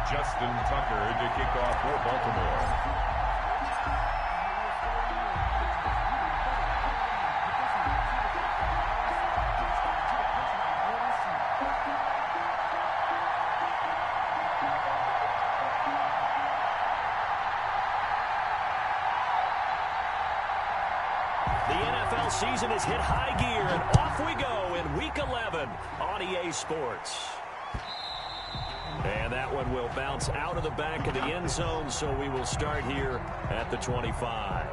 Justin Tucker to kick off for Baltimore. The NFL season has hit high gear, and off we go in Week 11 on EA Sports. And that one will bounce out of the back of the end zone, so we will start here at the 25.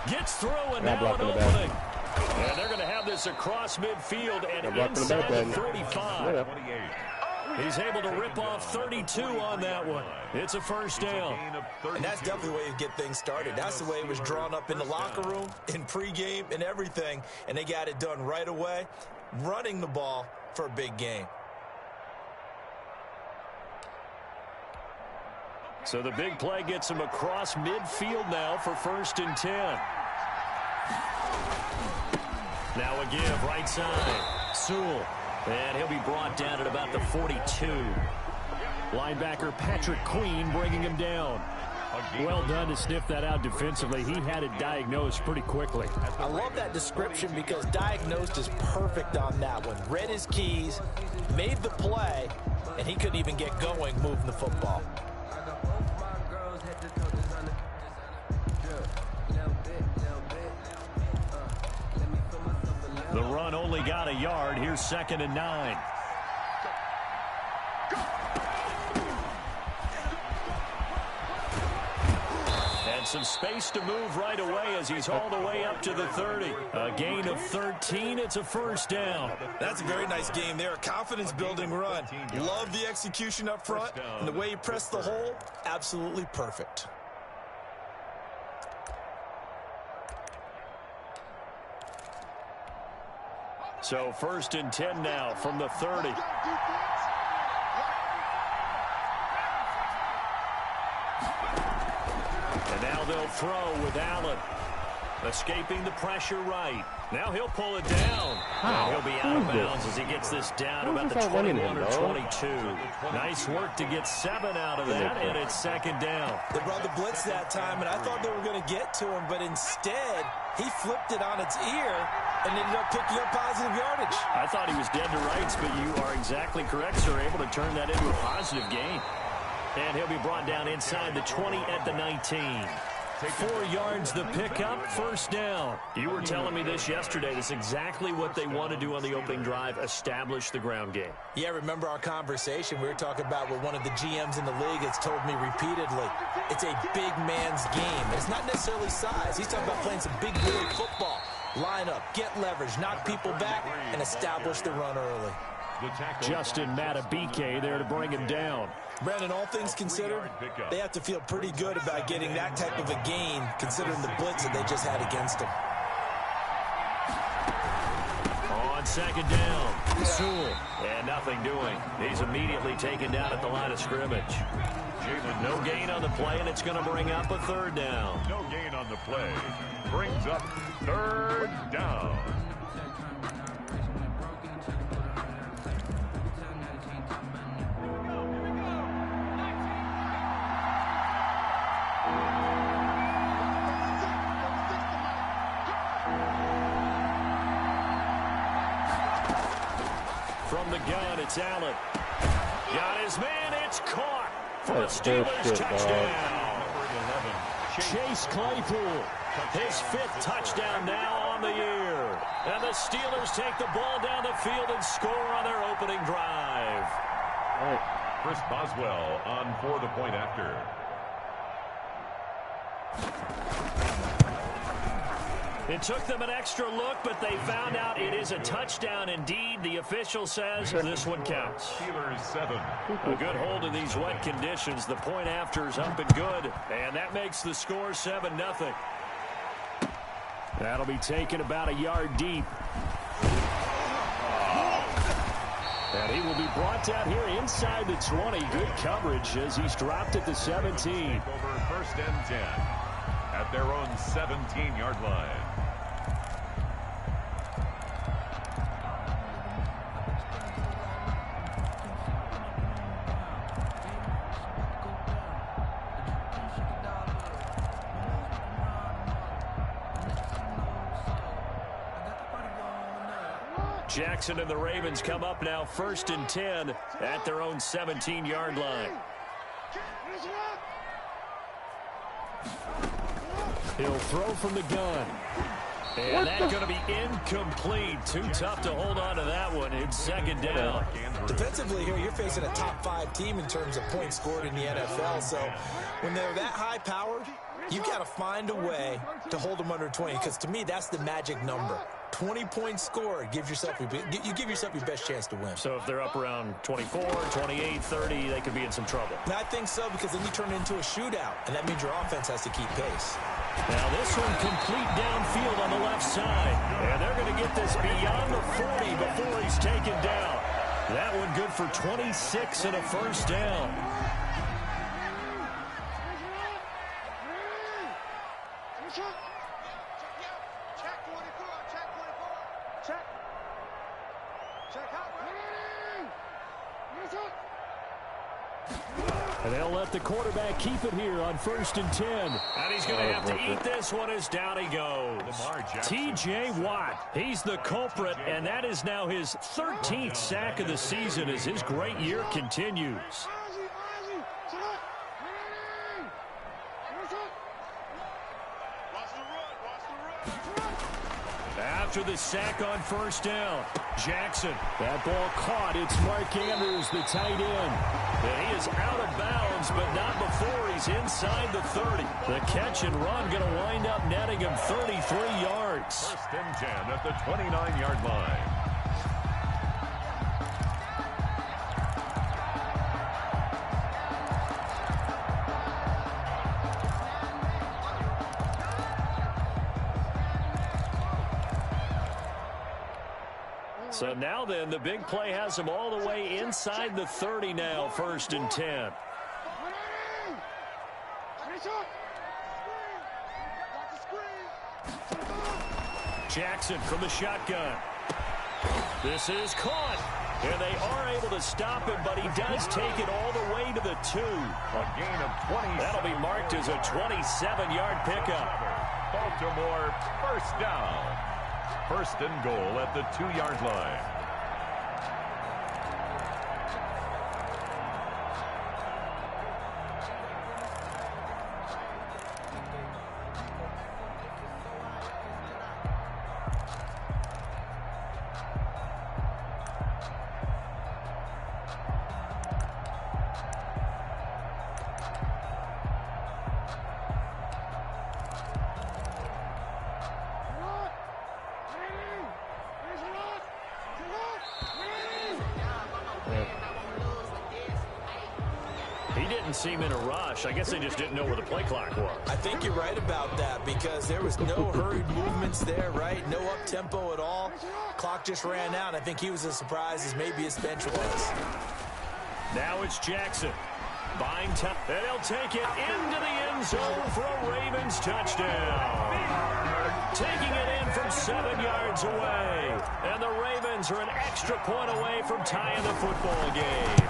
Gets through and now an opening. And they're going to have this across midfield and inside the 35. He's able to rip off 32 on that one. It's a first down. And that's definitely the way you get things started. That's the way it was drawn up in the locker room, in pregame, and everything. And they got it done right away, running the ball for a big game. So the big play gets him across midfield now for 1st and 10. Now a give right side. Sewell. And he'll be brought down at about the 42. Linebacker Patrick Queen bringing him down. Well done to sniff that out defensively. He had it diagnosed pretty quickly. I love that description because diagnosed is perfect on that one. Read his keys, made the play, and he couldn't even get going moving the football. The run only got a yard. Here's 2nd and 9. And some space to move right away as he's all the way up to the 30. A gain of 13. It's a first down. That's a very nice game there. A confidence-building run. Love the execution up front. And the way he pressed the hole, absolutely perfect. So 1st and 10 now from the 30. And now they'll throw with Allen. Escaping the pressure right. Now he'll pull it down. And he'll be out of bounds as he gets this down about the 21 or 22. Nice work to get 7 out of that, and it's 2nd down. They brought the blitz that time, and I thought they were going to get to him, but instead he flipped it on its ear and ended up picking up positive yardage. I thought he was dead to rights, but you are exactly correct, sir. Able to turn that into a positive gain. And he'll be brought down inside the 20 at the 19. 4 yards the pickup, first down. You were telling me this yesterday. That's exactly what they want to do on the opening drive, establish the ground game. Yeah, remember our conversation. We were talking about what one of the GMs in the league has told me repeatedly. It's a big man's game. It's not necessarily size. He's talking about playing some big boy football. Line up, get leverage, knock people back, and establish the run early. Justin Matabike there to bring him down. Brandon, all things considered, they have to feel pretty good about getting that type of a gain, considering the blitz that they just had against them. On 2nd down, Sewell, and nothing doing. He's immediately taken down at the line of scrimmage. No gain on the play, and it's going to bring up a 3rd down. No gain on the play. Brings up 3rd down. From the gun, it's Allen. Got his man, it's caught for a Steelers touchdown. Chase Claypool, his 5th touchdown now on the year. And the Steelers take the ball down the field and score on their opening drive. Chris Boswell on for the point after. It took them an extra look, but they found out it is a touchdown indeed. The official says this one counts. Steelers 7. A good hold in these wet conditions. The point after is up and good, and that makes the score 7-0. That'll be taken about a yard deep. And he will be brought down here inside the 20. Good coverage as he's dropped at the 17. Over 1st and 10 at their own 17-yard line. Jackson and the Ravens come up now 1st and 10 at their own 17-yard line. He'll throw from the gun. And that's going to be incomplete. Too tough to hold on to that one. It's 2nd down. Defensively here, you're facing a top 5 team in terms of points scored in the NFL. So when they're that high powered, you've got to find a way to hold them under 20. Because to me, that's the magic number. 20 points scored gives yourself you give yourself your best chance to win. So if they're up around 24, 28, 30, they could be in some trouble. I think so, because then you turn it into a shootout, and that means your offense has to keep pace. Now this one complete downfield on the left side. And they're going to get this beyond the 40 before he's taken down. That one good for 26 and a 1st down. And they'll let the quarterback keep it here on 1st and 10. And he's going to have to eat this one as down he goes. T.J. Watt, he's the culprit, and that is now his 13th sack of the season as his great year continues. After the sack on 1st down, Jackson. That ball caught. It's Mark Andrews, the tight end. And he is out of bounds, but not before he's inside the 30. The catch and run going to wind up netting him 33 yards. 1st and 10 at the 29-yard line. So now then, the big play has him all the way inside the 30 now, 1st and 10. Jackson from the shotgun. This is caught. And they are able to stop him, but he does take it all the way to the 2. A gain of 20. That'll be marked as a 27-yard pickup. Baltimore 1st down. 1st and goal at the 2-yard line. He didn't seem in a rush. I guess they just didn't know where the play clock was. I think you're right about that because there was no hurried movements there, right? No up-tempo at all. Clock just ran out. I think he was as surprised as maybe his bench was. Now it's Jackson. Buying time. And he'll take it into the end zone for a Ravens touchdown. Taking it in from 7 yards away. And the Ravens are an extra point away from tying the football game.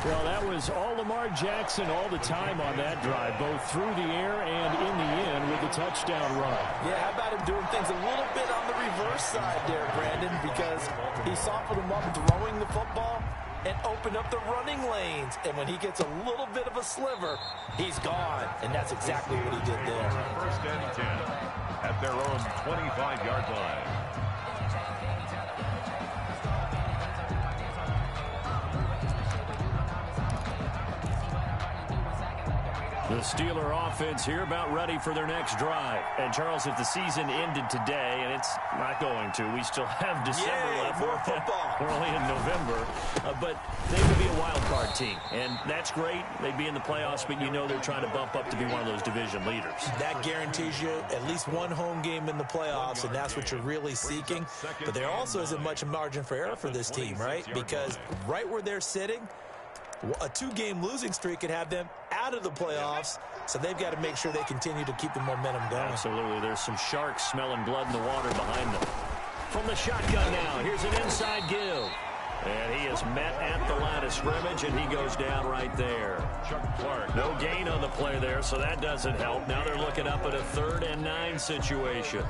Well, that was all Lamar Jackson all the time on that drive, both through the air and in the end with the touchdown run. Yeah, how about him doing things a little bit on the reverse side there, Brandon, because he softened him up throwing the football and opened up the running lanes. And when he gets a little bit of a sliver, he's gone. And that's exactly what he did there. 1st and 10 at their own 25-yard line. The Steeler offense here about ready for their next drive. And, Charles, if the season ended today, and it's not going to, we still have December left. More football. We're only in November. But they would be a wild card team. And that's great. They'd be in the playoffs, but you know they're trying to bump up to be one of those division leaders. That guarantees you at least one home game in the playoffs, and that's what you're really seeking. But there also isn't much margin for error for this team, right? Because right where they're sitting, a 2-game losing streak could have them out of the playoffs, so they've got to make sure they continue to keep the momentum going. Absolutely. There's some sharks smelling blood in the water behind them. From the shotgun now, here's an inside give. And he is met at the line of scrimmage, and he goes down right there. No gain on the play there, so that doesn't help. Now they're looking up at a 3rd and 9 situation.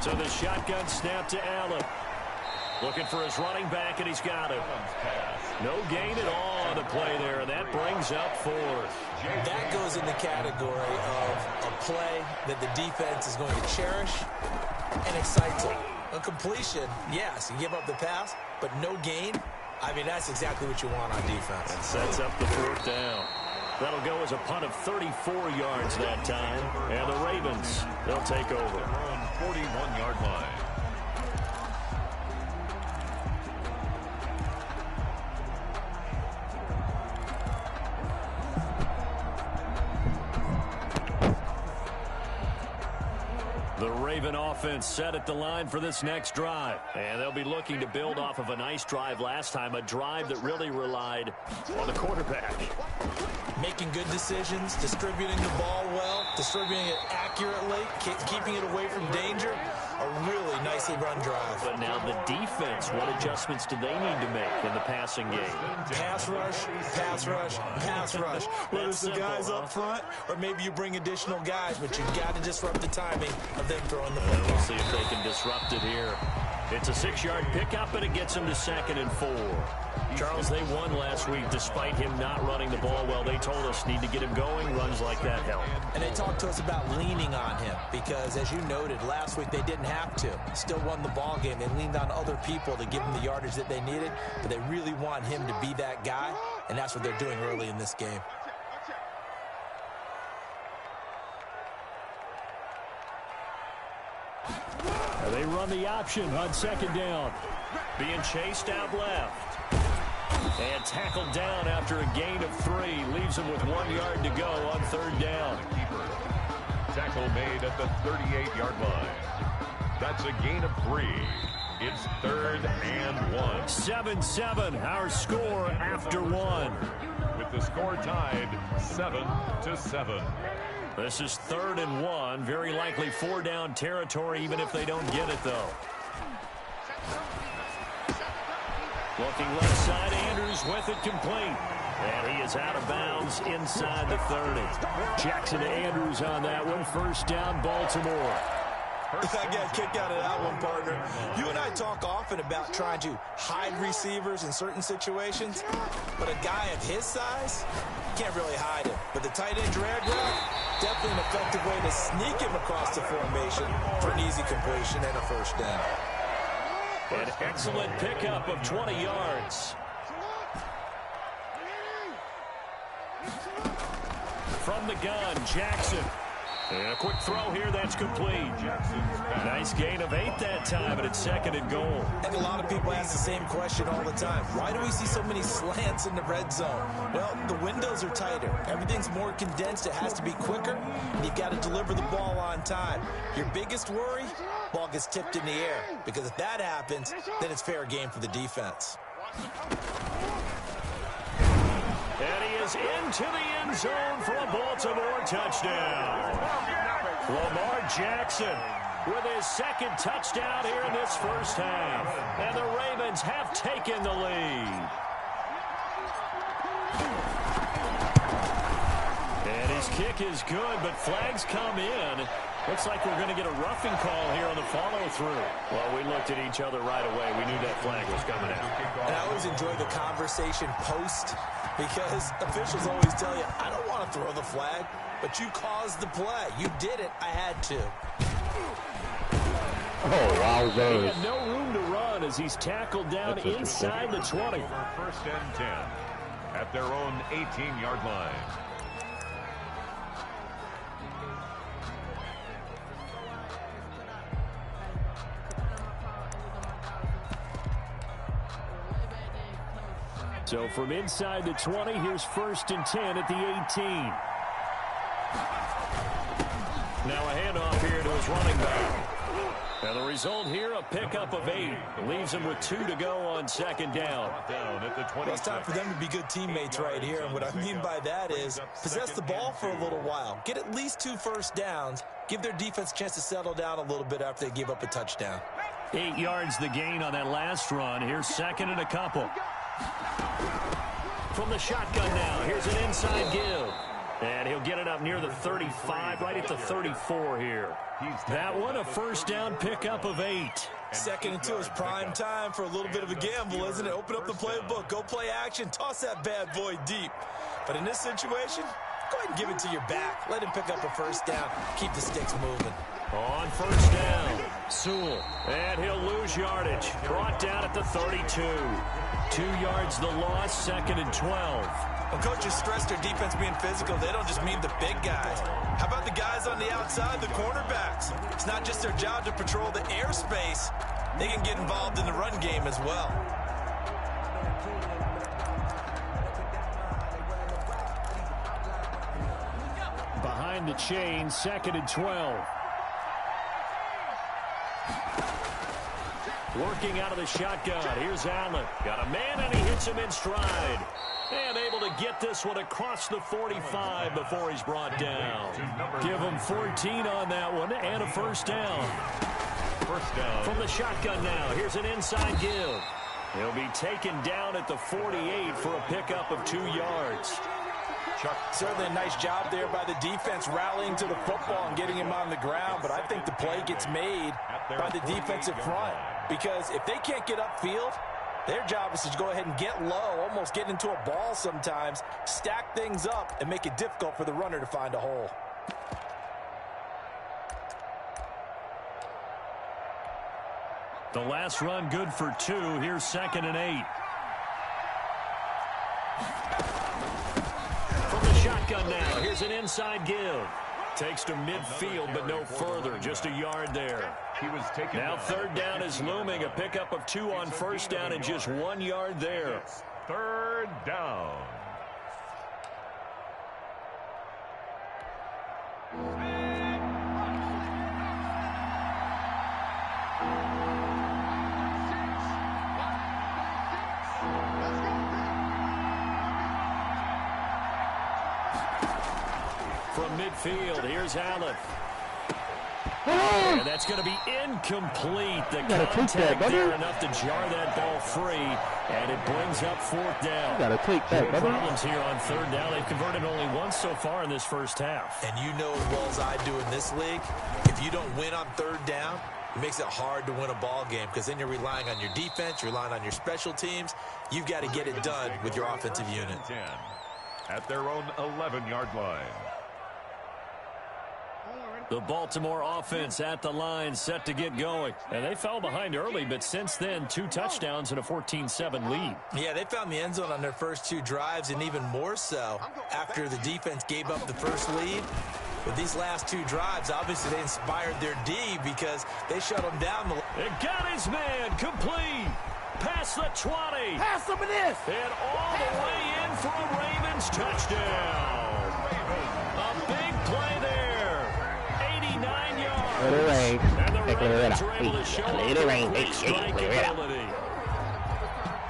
So the shotgun snap to Allen. Looking for his running back, and he's got it. No gain at all on the play there, and that brings up 4th. That goes in the category of a play that the defense is going to cherish and excites them. A completion, yes, you give up the pass, but no gain. I mean, that's exactly what you want on defense. And sets up the 4th down. That'll go as a punt of 34 yards that time. And the Ravens, they'll take over. 41-yard line. The Raven offense set at the line for this next drive. And they'll be looking to build off of a nice drive last time, a drive that really relied on the quarterback. Making good decisions, distributing the ball well, distributing it accurately, keeping it away from danger. A really nicely run drive. But now the defense, what adjustments do they need to make in the passing game? Pass rush, pass rush, pass rush. Whether it's the guys up front or maybe you bring additional guys, but you've got to disrupt the timing of them throwing the football. We'll see if they can disrupt it here. It's a 6-yard pickup, and it gets them to 2nd and 4. Charles, they won last week despite him not running the ball well. They told us need to get him going. Runs like that help. And they talked to us about leaning on him because, as you noted, last week they didn't have to. Still won the ball game. They leaned on other people to give them the yardage that they needed, but they really want him to be that guy, and that's what they're doing early in this game. They run the option on 2nd down. Being chased out left. And tackled down after a gain of 3. Leaves him with 1 yard to go on 3rd down. Tackle made at the 38-yard line. That's a gain of 3. It's 3rd and 1. 7-7, our score after 1. With the score tied 7-7. This is 3rd and 1. Very likely 4-down territory, even if they don't get it, though. Looking left side, Andrews with it complete. And he is out of bounds inside the 30. Jackson to Andrews on that one. 1st down, Baltimore. I got a kick out of that one, partner. You and I talk often about trying to hide receivers in certain situations, but a guy of his size, you can't really hide him. But the tight end drag route, definitely an effective way to sneak him across the formation for an easy completion and a 1st down. An excellent pickup of 20 yards. From the gun, Jackson. And a quick throw here, that's complete. Nice gain of 8 that time, and it's 2nd and goal. And a lot of people ask the same question all the time. Why do we see so many slants in the red zone? Well, the windows are tighter. Everything's more condensed. It has to be quicker, and you've got to deliver the ball on time. Your biggest worry, ball gets tipped in the air, because if that happens, then it's fair game for the defense. And he is into the end zone for a Baltimore touchdown. Lamar Jackson with his 2nd touchdown here in this 1st half. And the Ravens have taken the lead. And his kick is good, but flags come in. Looks like we're going to get a roughing call here on the follow-through. Well, we looked at each other right away. We knew that flag was coming out. And I always enjoy the conversation post because officials always tell you, I don't want to throw the flag, but you caused the play. You did it. I had to. Oh, wow. He had no room to run as he's tackled down inside the 20. First and 10 at their own 18-yard line. So from inside the 20, here's first and 10 at the 18. Now a handoff here to his running back. And the result here, a pickup of 8. Leaves him with 2 to go on second down. Well, it's time for them to be good teammates right here. And what I mean by that is possess the ball for a little while. Get at least 2 first downs. Give their defense a chance to settle down a little bit after they give up a touchdown. 8 yards the gain on that last run. Here's second and a couple. From the shotgun now, here's an inside give. And he'll get it up near the 35, right at the 34 here. That one, a first down pickup of 8. Second and 2 is prime time for a little bit of a gamble, isn't it? Open up the playbook, go play action, toss that bad boy deep. But in this situation, go ahead and give it to your back. Let him pick up a first down. Keep the sticks moving. On first down, Sewell. And he'll lose yardage. Brought down at the 32. 2 yards the loss, second and 12. When coaches stress their defense being physical, they don't just mean the big guys. How about the guys on the outside, the cornerbacks? It's not just their job to patrol the airspace. They can get involved in the run game as well. Behind the chain, second and 12. Working out of the shotgun. Here's Allen. Got a man, and he hits him in stride. And able to get this one across the 45 before he's brought down. Give him 14 on that one and a first down. First down. From the shotgun now, here's an inside give. He'll be taken down at the 48 for a pickup of 2 yards. Certainly a nice job there by the defense rallying to the football and getting him on the ground, but I think the play gets made by the defensive front because if they can't get upfield, their job is to go ahead and get low, almost get into a ball sometimes, stack things up, and make it difficult for the runner to find a hole. The last run good for 2. Here's second and 8. From the shotgun now, here's an inside give. Takes to midfield, but no further. Just a yard there. Now third down is looming. A pickup of 2 on first down and just 1 yard there. Third down. From midfield, here's Allen. And that's going to be incomplete. The contact there enough to jar that ball free, and it brings up fourth down. You got to take that, brother. Problems here on third down. They've converted only once so far in this first half. And you know as well as I do in this league, if you don't win on third down, it makes it hard to win a ball game because then you're relying on your defense, you're relying on your special teams. You've got to get it done with your offensive unit. 10 at their own 11-yard line. The Baltimore offense at the line, set to get going. And they fell behind early, but since then, 2 touchdowns and a 14-7 lead. Yeah, they found the end zone on their first 2 drives, and even more so after the defense gave up the first lead. With these last 2 drives, obviously they inspired their D because they shut them down. It got his man complete. Past the 20. Pass some of this. And all the way in for a Ravens touchdown. A big play there. 89 yards. Let it rain. And the Let Ravens are able to show it rain. great strike ability.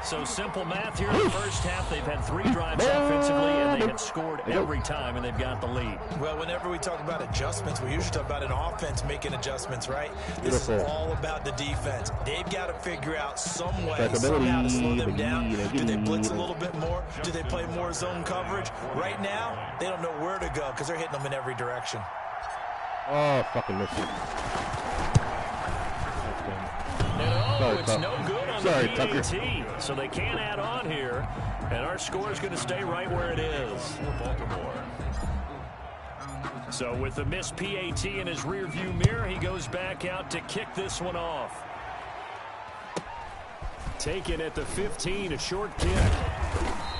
So simple math here in the first half. They've had 3 drives offensively, and they have scored every time, and they've got the lead. Well, whenever we talk about adjustments, we usually talk about an offense making adjustments, right? This is all about the defense. They've got to figure out some way, somehow to slow them down. Do they blitz a little bit more? Do they play more zone coverage? Right now, they don't know where to go because they're hitting them in every direction. Oh, fucking missed it. And it's no good on the PAT, so they can't add on here, and our score is going to stay right where it is. For Baltimore. So with the missed PAT in his rearview mirror, he goes back out to kick this one off. Taken at the 15, a short kick.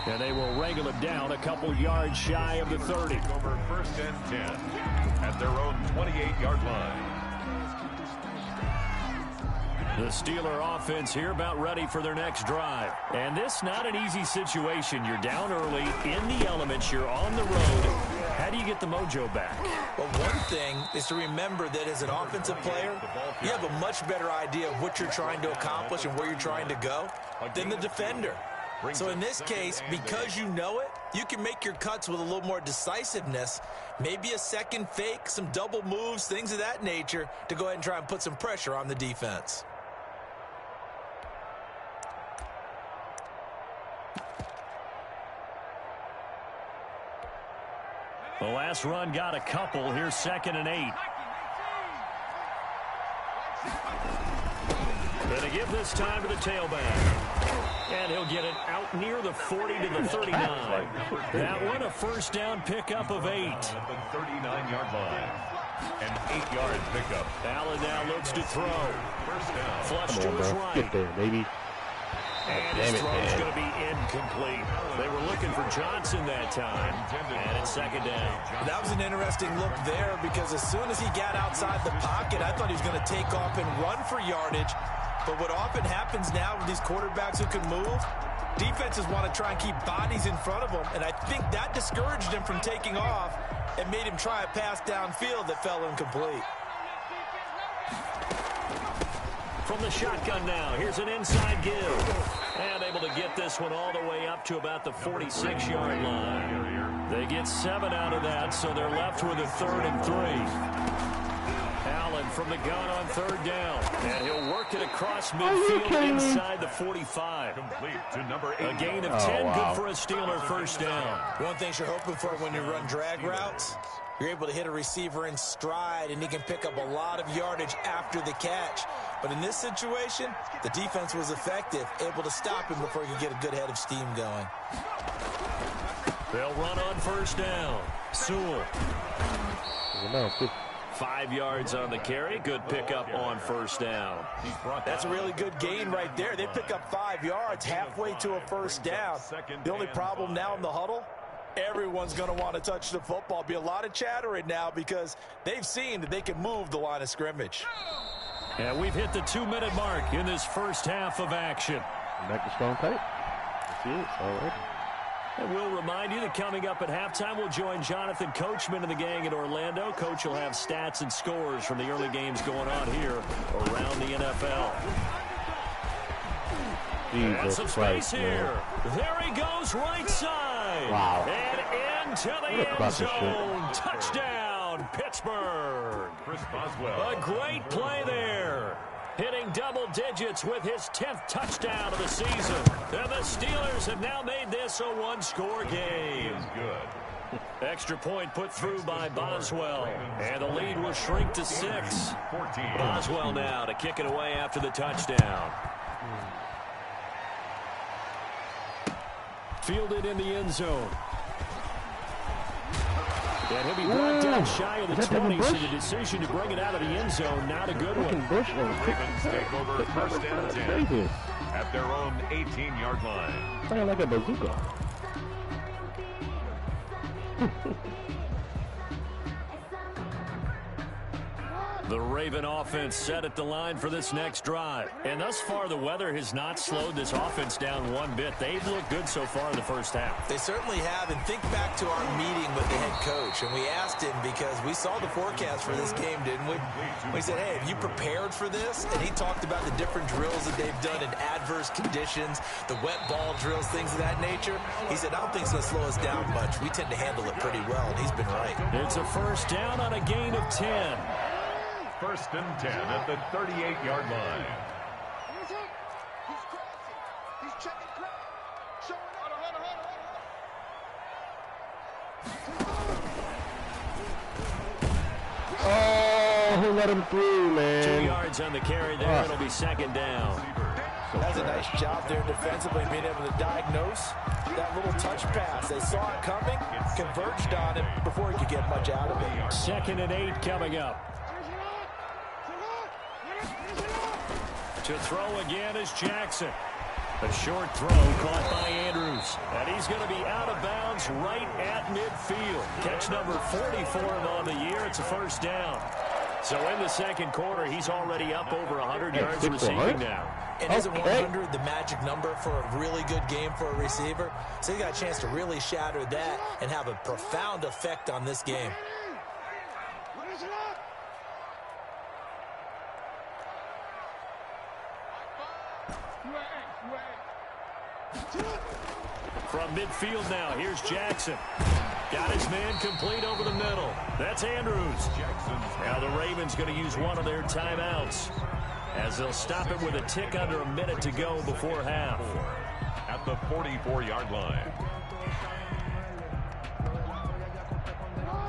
And they will wrangle it down a couple yards shy of the 30. Over 1st and 10 at their own 28-yard line. The Steeler offense here about ready for their next drive. And this not an easy situation. You're down early, in the elements, you're on the road. How do you get the mojo back? Well, one thing is to remember that as an offensive player, you have a much better idea of what you're trying to accomplish and where you're trying to go than the defender. So in this case, because you know it, you can make your cuts with a little more decisiveness, maybe a second fake, some double moves, things of that nature, to go ahead and try and put some pressure on the defense. The last run got a couple. Here's 2nd and 8. Gonna give this time to the tailback. And he'll get it out near the 40 to the 39. That one a first down pickup of 8. At the 39-yard line. An 8-yard pickup. Allen now looks to throw. First down. Flush to Come on, his bro. right. Get there, baby. And his throw's going to be incomplete. They were looking for Johnson that time. And it's 2nd down. That was an interesting look there because as soon as he got outside the pocket, I thought he was going to take off and run for yardage. But what often happens now with these quarterbacks who can move, defenses want to try and keep bodies in front of them. And I think that discouraged him from taking off and made him try a pass downfield that fell incomplete. From the shotgun now, here's an inside give. And able to get this one all the way up to about the 46-yard line. They get 7 out of that, so they're left with a 3rd and 3. Allen from the gun on 3rd down. And he'll work it across midfield inside the 45. Complete to number 8. A gain of 10, good for a Steeler first down. One thing you're hoping for when you run drag routes, you're able to hit a receiver in stride, and he can pick up a lot of yardage after the catch. But in this situation, the defense was effective, able to stop him before he could get a good head of steam going. They'll run on first down. Sewell. 5 yards on the carry. Good pickup on first down. That's a really good gain right there. They pick up 5 yards halfway to a first down. The only problem now in the huddle, everyone's going to want to touch the football. Be a lot of chattering now because they've seen that they can move the line of scrimmage. And we've hit the 2-minute mark in this first half of action. Back to strong tight. See it. All right. And we'll remind you that coming up at halftime, we'll join Jonathan Coachman and the gang in Orlando. Coach will have stats and scores from the early games going on here around the NFL. And some space here. There he goes, right side. Wow. And into the end zone. Touchdown, Pittsburgh. Chris Boswell. A great play there. Hitting double digits with his 10th touchdown of the season. And the Steelers have now made this a one-score game. Good. Extra point put through by Boswell. And the lead will shrink to 6. Boswell now to kick it away after the touchdown. Fielded in the end zone. And he'll be brought down shy of the 20, so the decision to bring it out of the end zone, not a good one. Ravens take over 1st and 10 at their own 18-yard line. Sounded like a bazooka. The Raven offense set at the line for this next drive. And thus far, the weather has not slowed this offense down one bit. They've looked good so far in the first half. They certainly have. And think back to our meeting with the head coach. And we asked him because we saw the forecast for this game, didn't we? We said, hey, have you prepared for this? And he talked about the different drills that they've done in adverse conditions, the wet ball drills, things of that nature. He said, I don't think it's going to slow us down much. We tend to handle it pretty well, and he's been right. It's a first down on a gain of 10. 1st and 10 at the 38-yard line. Oh! let him through, man. 2 yards on the carry there. It'll be second down. That's a nice job there defensively, being able to diagnose that little touch pass. They saw it coming, converged on it before he could get much out of it. 2nd and 8 coming up. To throw again is Jackson. A short throw caught by Andrews. And he's going to be out of bounds right at midfield. Catch number 44 on the year. It's a first down. So in the second quarter, he's already up over 100 yards receiving now. And isn't 100 the magic number for a really good game for a receiver? So he got a chance to really shatter that and have a profound effect on this game. From midfield now, here's Jackson. Got his man complete over the middle. That's Andrews. Now the Ravens going to use one of their timeouts, as they'll stop it with a tick under a minute to go before half. At the 44-yard line.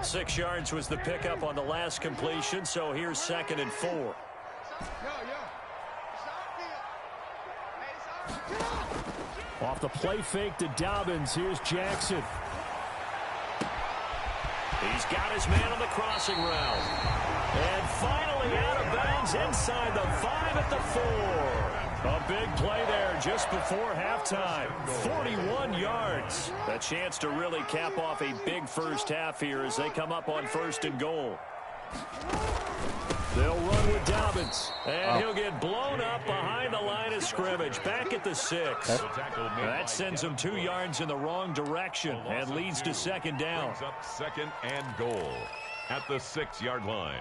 6 yards was the pickup on the last completion, so here's 2nd and 4. Off the play fake to Dobbins, here's Jackson. He's got his man on the crossing route. And finally out of bounds inside the 5 at the 4. A big play there just before halftime. 41 yards. A chance to really cap off a big first half here as they come up on 1st and goal. They'll run with Dobbins, and he'll get blown up behind the line of scrimmage, back at the 6. That sends him 2 yards in the wrong direction and leads to second down. Up 2nd and goal at the 6-yard line.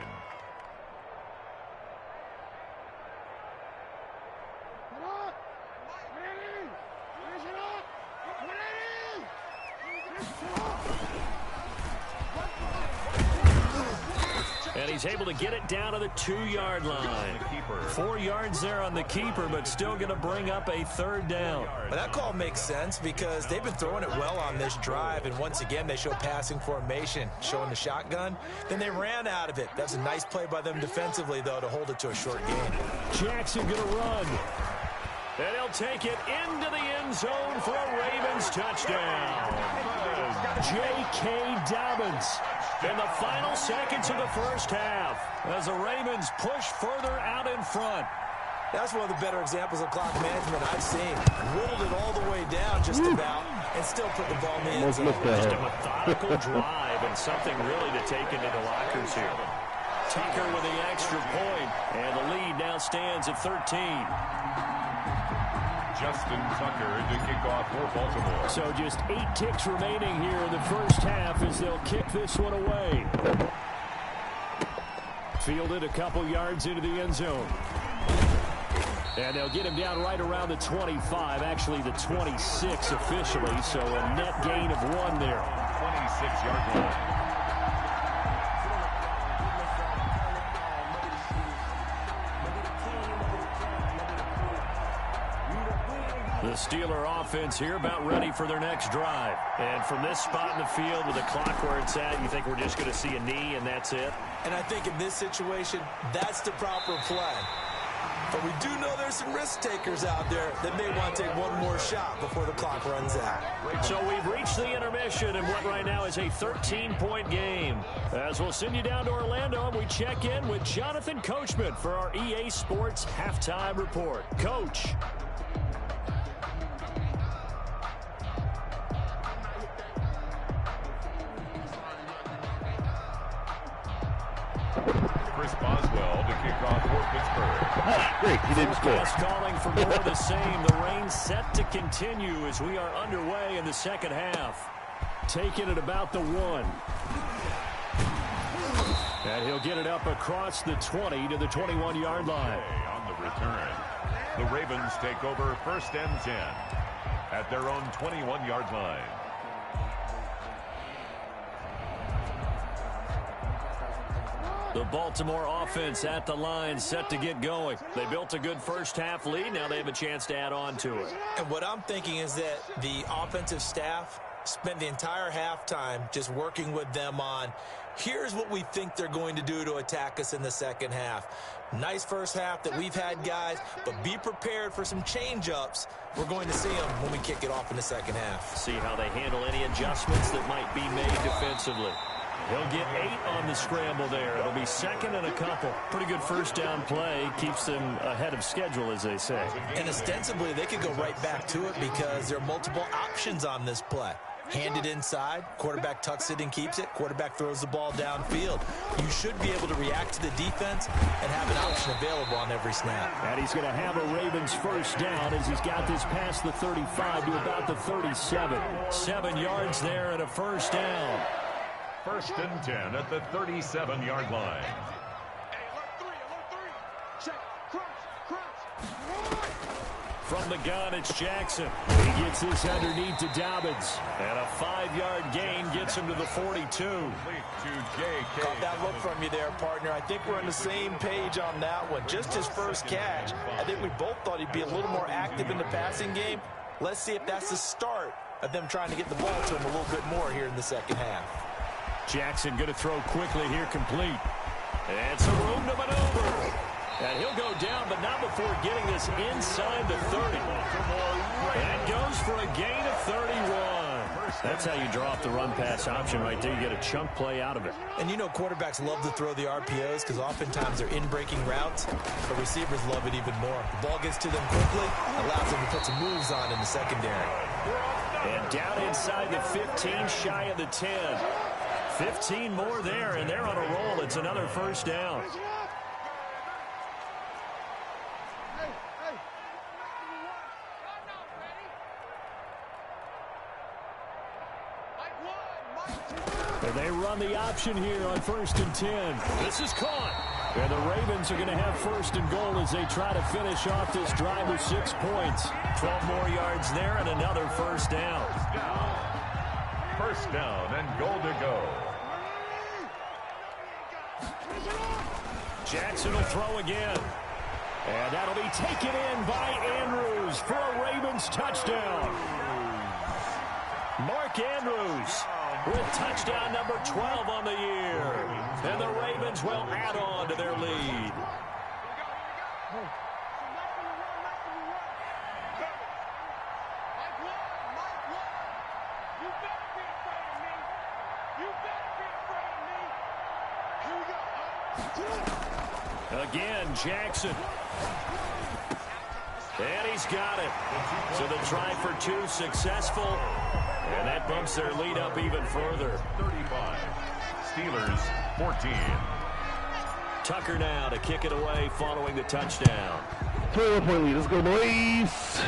And he's able to get it down to the 2-yard line. 4 yards there on the keeper, but still going to bring up a 3rd down. But that call makes sense because they've been throwing it well on this drive, and once again they show passing formation, showing the shotgun. Then they ran out of it. That's a nice play by them defensively, though, to hold it to a short gain. Jackson going to run. And he'll take it into the end zone for a Ravens touchdown. J.K. Dobbins in the final seconds of the first half as the Ravens push further out in front. That's one of the better examples of clock management I've seen. Whittled it all the way down just about and still put the ball in the end zone. Just a methodical drive and something really to take into the lockers here. Tucker with the extra point, and the lead now stands at 13. Justin Tucker to kick off for Baltimore. So just 8 ticks remaining here in the first half as they'll kick this one away. Fielded a couple yards into the end zone. And they'll get him down right around the 25, actually the 26 officially, so a net gain of 1 there. 26-yard line. The Steeler offense here about ready for their next drive. And from this spot in the field with the clock where it's at, you think we're just going to see a knee and that's it? And I think in this situation, that's the proper play. But we do know there's some risk takers out there that may want to take one more shot before the clock runs out. So we've reached the intermission in what right now is a 13-point game. As we'll send you down to Orlando, and we check in with Jonathan Coachman for our EA Sports Halftime Report. Coach. Chris Boswell to kick off for Pittsburgh. Great, he didn't score. Forecast calling for more of the same. The rain set to continue as we are underway in the second half. Taking it about the 1. And he'll get it up across the 20 to the 21-yard line. On the return, the Ravens take over 1st and 10 at their own 21-yard line. The Baltimore offense at the line, set to get going. They built a good first half lead. Now they have a chance to add on to it. And what I'm thinking is that the offensive staff spent the entire halftime just working with them on, here's what we think they're going to do to attack us in the second half. Nice first half that we've had, guys, but be prepared for some change-ups. We're going to see them when we kick it off in the second half. See how they handle any adjustments that might be made defensively. He'll get 8 on the scramble there. It'll be second and a couple. Pretty good first down play. Keeps them ahead of schedule, as they say. And ostensibly, they could go right back to it because there are multiple options on this play. Handed inside, quarterback tucks it and keeps it, quarterback throws the ball downfield. You should be able to react to the defense and have an option available on every snap. And he's going to have a Ravens first down as he's got this past the 35 to about the 37. 7 yards there and a first down. First and 10 at the 37-yard line. From the gun, it's Jackson. He gets this underneath to Dobbins. And a 5-yard gain gets him to the 42. Caught that look from you there, partner. I think we're on the same page on that one. Just his first catch. I think we both thought he'd be a little more active in the passing game. Let's see if that's the start of them trying to get the ball to him a little bit more here in the second half. Jackson going to throw quickly here, complete. And some room to maneuver. And he'll go down, but not before getting this inside the 30. And goes for a gain of 31. That's how you draw up the run-pass option right there. You get a chunk play out of it. And you know quarterbacks love to throw the RPOs because oftentimes they're in-breaking routes, but receivers love it even more. The ball gets to them quickly, allows them to put some moves on in the secondary. And down inside the 15, shy of the 10. 15 more there, and they're on a roll. It's another first down. And they run the option here on first and 10. This is caught. And the Ravens are going to have first and goal as they try to finish off this drive with 6 points. 12 more yards there and another first down. First down and goal to go. Jackson will throw again. And that'll be taken in by Andrews for a Ravens touchdown. Mark Andrews with touchdown number 12 on the year. And the Ravens will add on to their lead. Again, Jackson. And he's got it. So the try for 2 successful. And that bumps their lead up even further. 35. Steelers 14. Tucker now to kick it away following the touchdown. 21-point lead. Let's go, boys.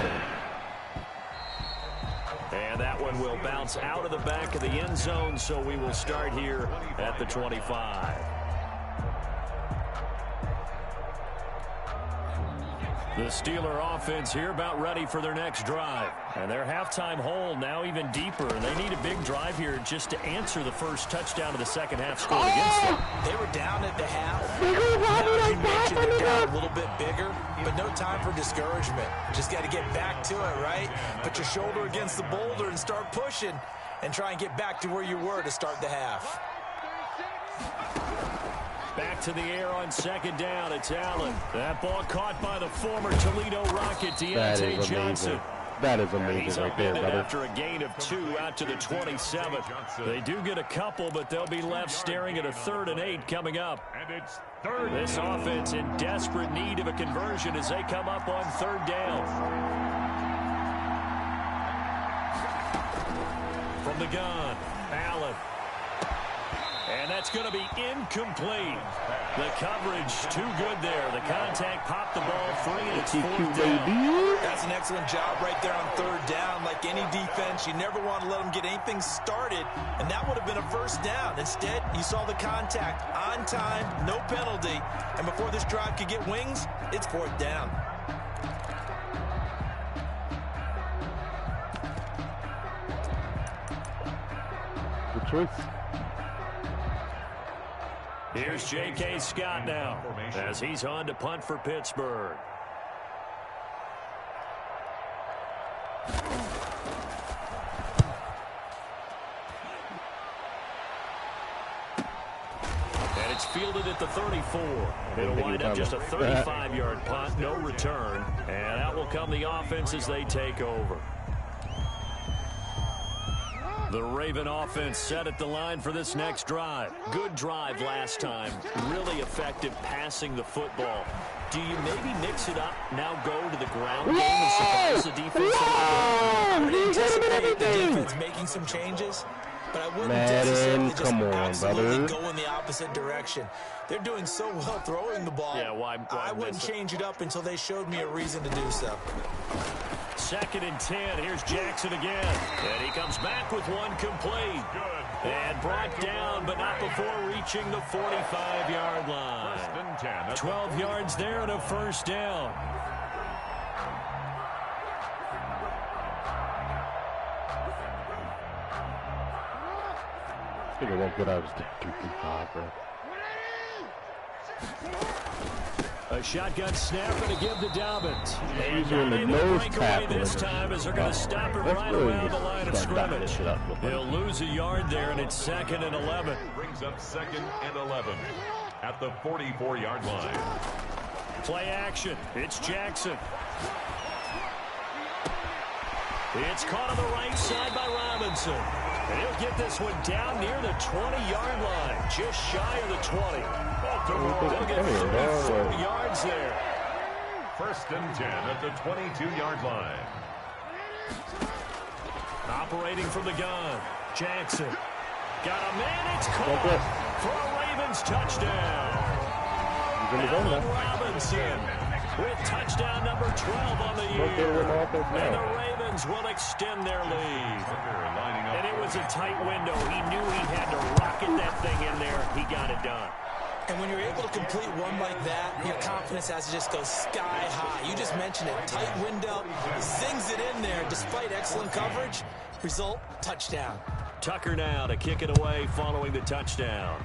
And that one will bounce out of the back of the end zone, so we will start here at the 25. The Steeler offense here about ready for their next drive. And their halftime hole now even deeper. And they need a big drive here just to answer the first touchdown of the second half scored against them. They were down at the half. Now, as you mentioned, they're down a little bit bigger, but no time for discouragement. Just got to get back to it, right? Put your shoulder against the boulder and start pushing and try and get back to where you were to start the half. Back to the air on second down. It's Allen. That ball caught by the former Toledo Rocket, Deontay Johnson. That is amazing right there, brother. After a gain of 2 out to the 27. They do get a couple, but they'll be left staring at a 3rd and 8 coming up. And it's third. This offense in desperate need of a conversion as they come up on 3rd down. From the gun, Allen. And that's going to be incomplete. The coverage too good there. The contact popped the ball free, and it's 4th down. That's an excellent job right there on 3rd down. Like any defense, you never want to let them get anything started, and that would have been a first down. Instead, you saw the contact on time, no penalty, and before this drive could get wings, it's 4th down. Good choice. Here's J.K. Scott now as he's on to punt for Pittsburgh. And it's fielded at the 34. It'll wind up just a 35-yard punt, no return. And out will come the offense as they take over. The Raven offense set at the line for this next drive. Good drive last time. Really effective passing the football. Do you maybe mix it up, now go to the ground game and surprise the defense? I would anticipate the defense making some changes, but I wouldn't necessarily just absolutely go in the opposite direction. They're doing so well throwing the ball. Yeah, why I wouldn't change it up until they showed me a reason to do so. 2nd and 10. Here's Jackson again. And he comes back with one complete. And brought down, but not before reaching the 45-yard line. 12 yards there and a first down. I think it won't get out of the 2-3-5, bro. A shotgun snap and a give to Dobbins. And He's in the nose tackle this time as they're going to stop it right around the line of scrimmage. He'll lose a yard there, and it's 2nd and 11. Brings up 2nd and 11 at the 44-yard line. Play action. It's Jackson. It's caught on the right side by Robinson. And he'll get this one down near the 20-yard line, just shy of the 20. They'll get 34 yards there. 1st and 10 at the 22-yard line. Operating from the gun, Jackson. Got a man, it's caught for a Ravens touchdown. Allen Robinson with touchdown number 12 on the year. And the Ravens will extend their lead. And it was a tight window. He knew he had to rocket that thing in there. He got it done. And when you're able to complete one like that, your confidence has to just go sky high. You just mentioned it. Tight window. He sings it in there despite excellent coverage. Result, touchdown. Tucker now to kick it away following the touchdown.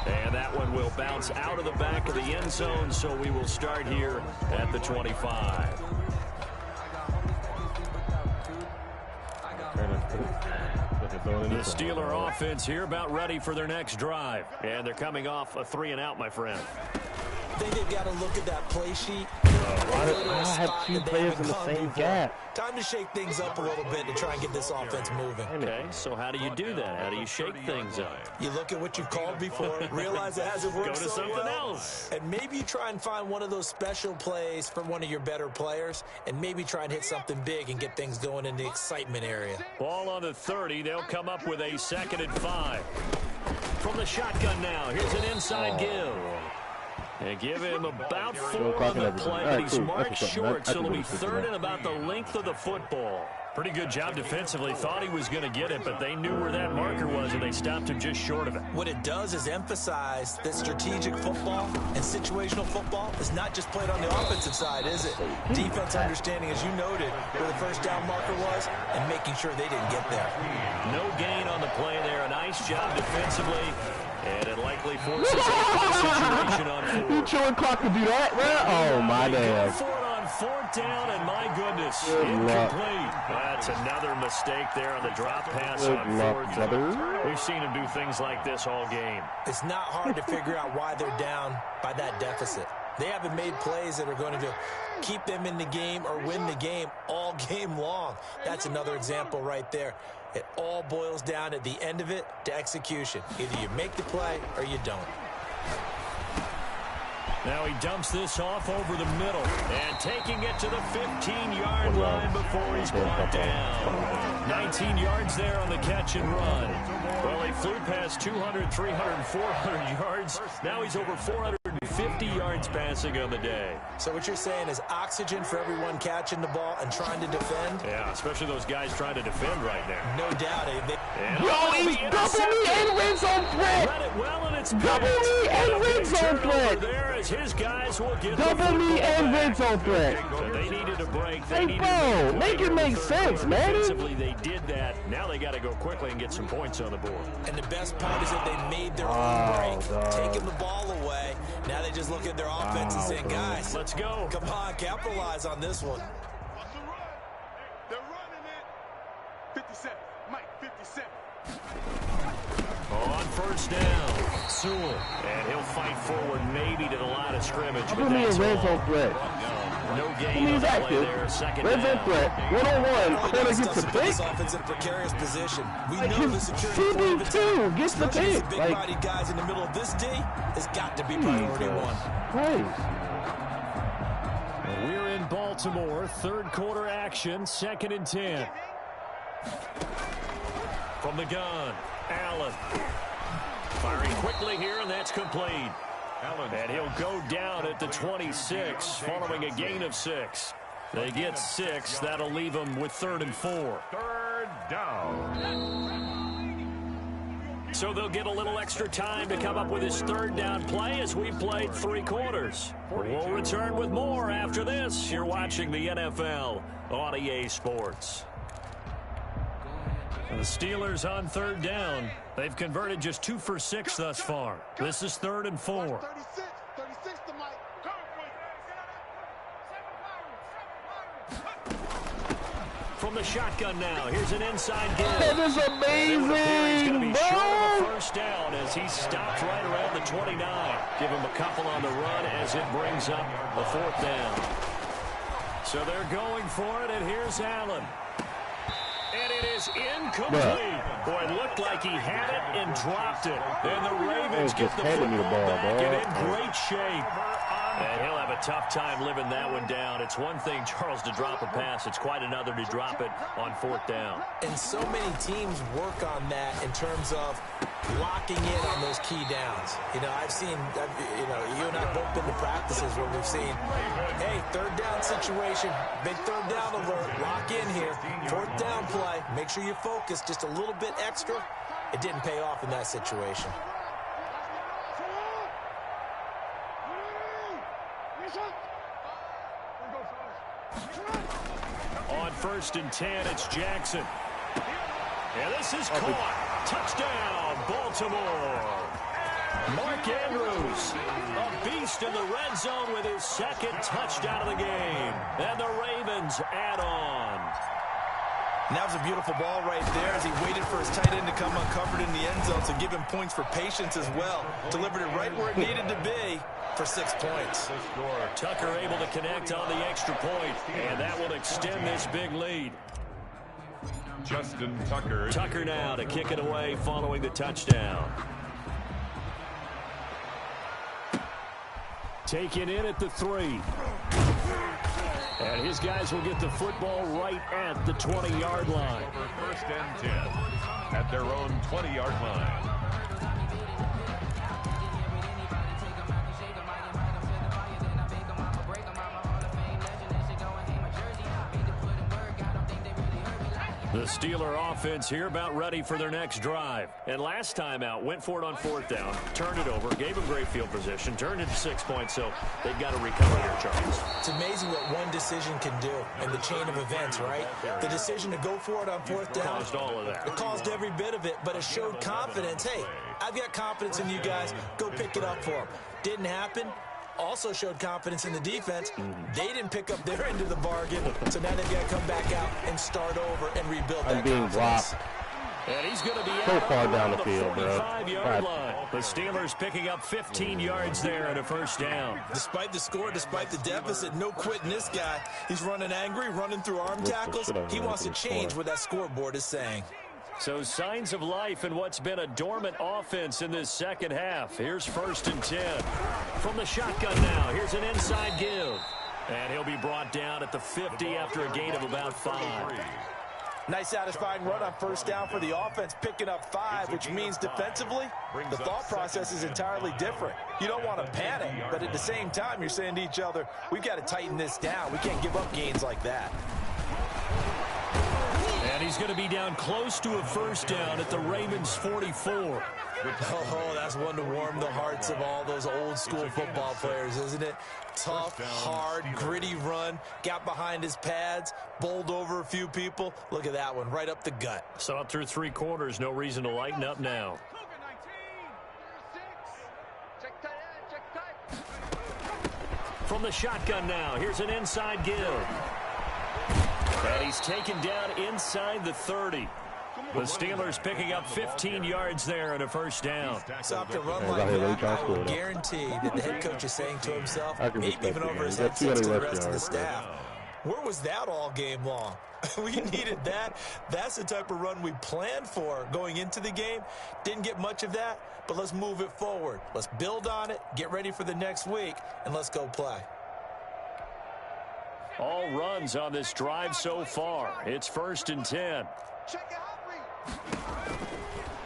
And that one will bounce out of the back of the end zone, so we will start here at the 25. The Steeler offense here about ready for their next drive. And they're coming off a 3-and-out, my friend. I think they've got to look at that play sheet. I have 2 players in the same gap. Time to shake things up a little bit to try and get this offense moving. Okay, so how do you do that? How do you shake things up? You look at what you've called before, realize it hasn't worked so so something well, else. and maybe you try and find one of those special plays from one of your better players, and maybe try and hit something big and get things going in the excitement area. Ball on the 30. They'll come up with a 2nd and 5. From the shotgun now, here's an inside give. And give him about 4 on the play, but he's marked short, so it'll be 3rd and about the length of the football. Pretty good job defensively. Thought he was going to get it, but they knew where that marker was, and they stopped him just short of it. What it does is emphasize that strategic football and situational football is not just played on the offensive side, is it? Defense understanding, as you noted, where the first down marker was and making sure they didn't get there. No gain on the play there. A nice job defensively. And it likely forces a situation on 4th. You chilling clock to do that, bro? Oh, my damn. Go for it on 4th down, and my goodness, Good incomplete. luck. That's another mistake there on the drop pass Good on luck, 4th. brother. We've seen him do things like this all game. It's not hard to figure out why they're down by that deficit. They haven't made plays that are going to keep them in the game or win the game all game long. That's another example right there. It all boils down at the end of it to execution. Either you make the play or you don't. Now he dumps this off over the middle and taking it to the 15-yard line before he's brought down. 19 yards there on the catch and run. Well, he flew past 200, 300, 400 yards. Now he's over 450 yards passing on the day. So what you're saying is oxygen for everyone catching the ball and trying to defend? Yeah, especially those guys trying to defend right there. No doubt. Yo, he's double me and red zone threat. Read it well, and it's Double me and red zone threat. There as his guys will get Double me and red zone threat. So they needed a break. They Hey, needed bro, to make it make sense, man. Defensively, they did that. Now they got to go quickly and get some points on the board. And the best part is that they made their own break, dog. taking the ball away. Now they just look at their offense and say, guys, Let's go. come on, capitalize on this one. 57. Mike, 57. On first down, Sewell. And he'll fight forward maybe to the line of scrimmage. Put me in red zone threat. No Put gain me on the play active. there. Second Red zone down. threat. 1-on-1. Corner gets the Put pick. this offense in a precarious position. We Like know the his security play of CB2 gets the especially pick. the Like, big-body guys in the middle of this D has got to be priority one. Christ. We're in Baltimore. Third quarter action. 2nd and 10. From the gun, Allen. Firing quickly here, and that's complete. And he'll go down at the 26 following a gain of 6. They get 6. That'll leave them with 3rd and 4. Third down. So they'll get a little extra time to come up with his 3rd down play as we've played 3 quarters. We'll return with more after this. You're watching the NFL on EA Sports. The Steelers on 3rd down. They've converted just 2 for 6 thus far. This is 3rd and 4. 36 to Mike. From the shotgun now. Here's an inside give. That is He's going to amazing, be short of a bro. first down as he stopped right around the 29. Give him a couple on the run as it brings up the 4th down. So they're going for it, and here's Allen. And it is incomplete. Boy, it looked like he had it and dropped it. And the Ravens get the football back and in great shape. And he'll have a tough time living that one down. It's one thing, Charles, to drop a pass. It's quite another to drop it on 4th down. And so many teams work on that in terms of locking in on those key downs. You know, you and I have both been to practices where we've seen, hey, 3rd down situation, big 3rd down alert, lock in here, 4th down play, make sure you focus just a little bit extra. It didn't pay off in that situation. On 1st and 10, it's Jackson. And this is caught. Touchdown, Baltimore. Mark Andrews, a beast in the red zone with his 2nd touchdown of the game. And the Ravens add on. And that was a beautiful ball right there as he waited for his tight end to come uncovered in the end zone, so give him points for patience as well. Delivered it right where it needed to be for 6 points. Tucker able to connect on the extra point, and that will extend this big lead. Justin Tucker. Tucker now to kick it away following the touchdown. Taken in at the 3. And his guys will get the football right at the 20-yard line. For 1st and 10 at their own 20-yard line. The Steeler offense here about ready for their next drive. And last time out, went for it on 4th down, turned it over, gave them great field position, turned it to 6 points, so they've got to recover here, Charles. It's amazing what one decision can do in the chain of events, right? The decision to go for it on 4th down. Caused all of that. It caused every bit of it, but it showed confidence. Hey, I've got confidence in you guys. Go pick it up for them. Didn't happen. Also showed confidence in the defense. They didn't pick up their end of the bargain, so now they've got to come back out and start over and rebuild that being confidence. blocked. And he's going to be So out far around down the field, bro. 45-yard line. The Steelers picking up 15 yards there and a 1st down. Despite the score, despite the deficit, no quitting this guy. He's running angry, running through arm tackles. He wants to change what that scoreboard is saying. So signs of life in what's been a dormant offense in this 2nd half. Here's 1st and 10. From the shotgun now, here's an inside give. And he'll be brought down at the 50 after a gain of about 5. Nice satisfying run on 1st down for the offense, picking up 5, which means defensively, the thought process is entirely different. You don't want to panic, but at the same time, you're saying to each other, we've got to tighten this down. We can't give up gains like that. And he's going to be down close to a 1st down at the Ravens 44. Oh, that's one to warm the hearts of all those old school football players, isn't it? Tough, hard, gritty run, got behind his pads, bowled over a few people. Look at that one, right up the gut. So up through 3 quarters, no reason to lighten up now. From the shotgun now, here's an inside give. And he's taken down inside the 30. The Steelers picking up 15 yards there and a first down. So after a run like that, I will guarantee that the head coach is saying to himself, maybe even over his headsets to the rest of the staff, where was that all game long? We needed that. That's the type of run we planned for going into the game. Didn't get much of that, but let's move it forward. Let's build on it, get ready for the next week, and let's go play. All runs on this drive so far. It's 1st and 10.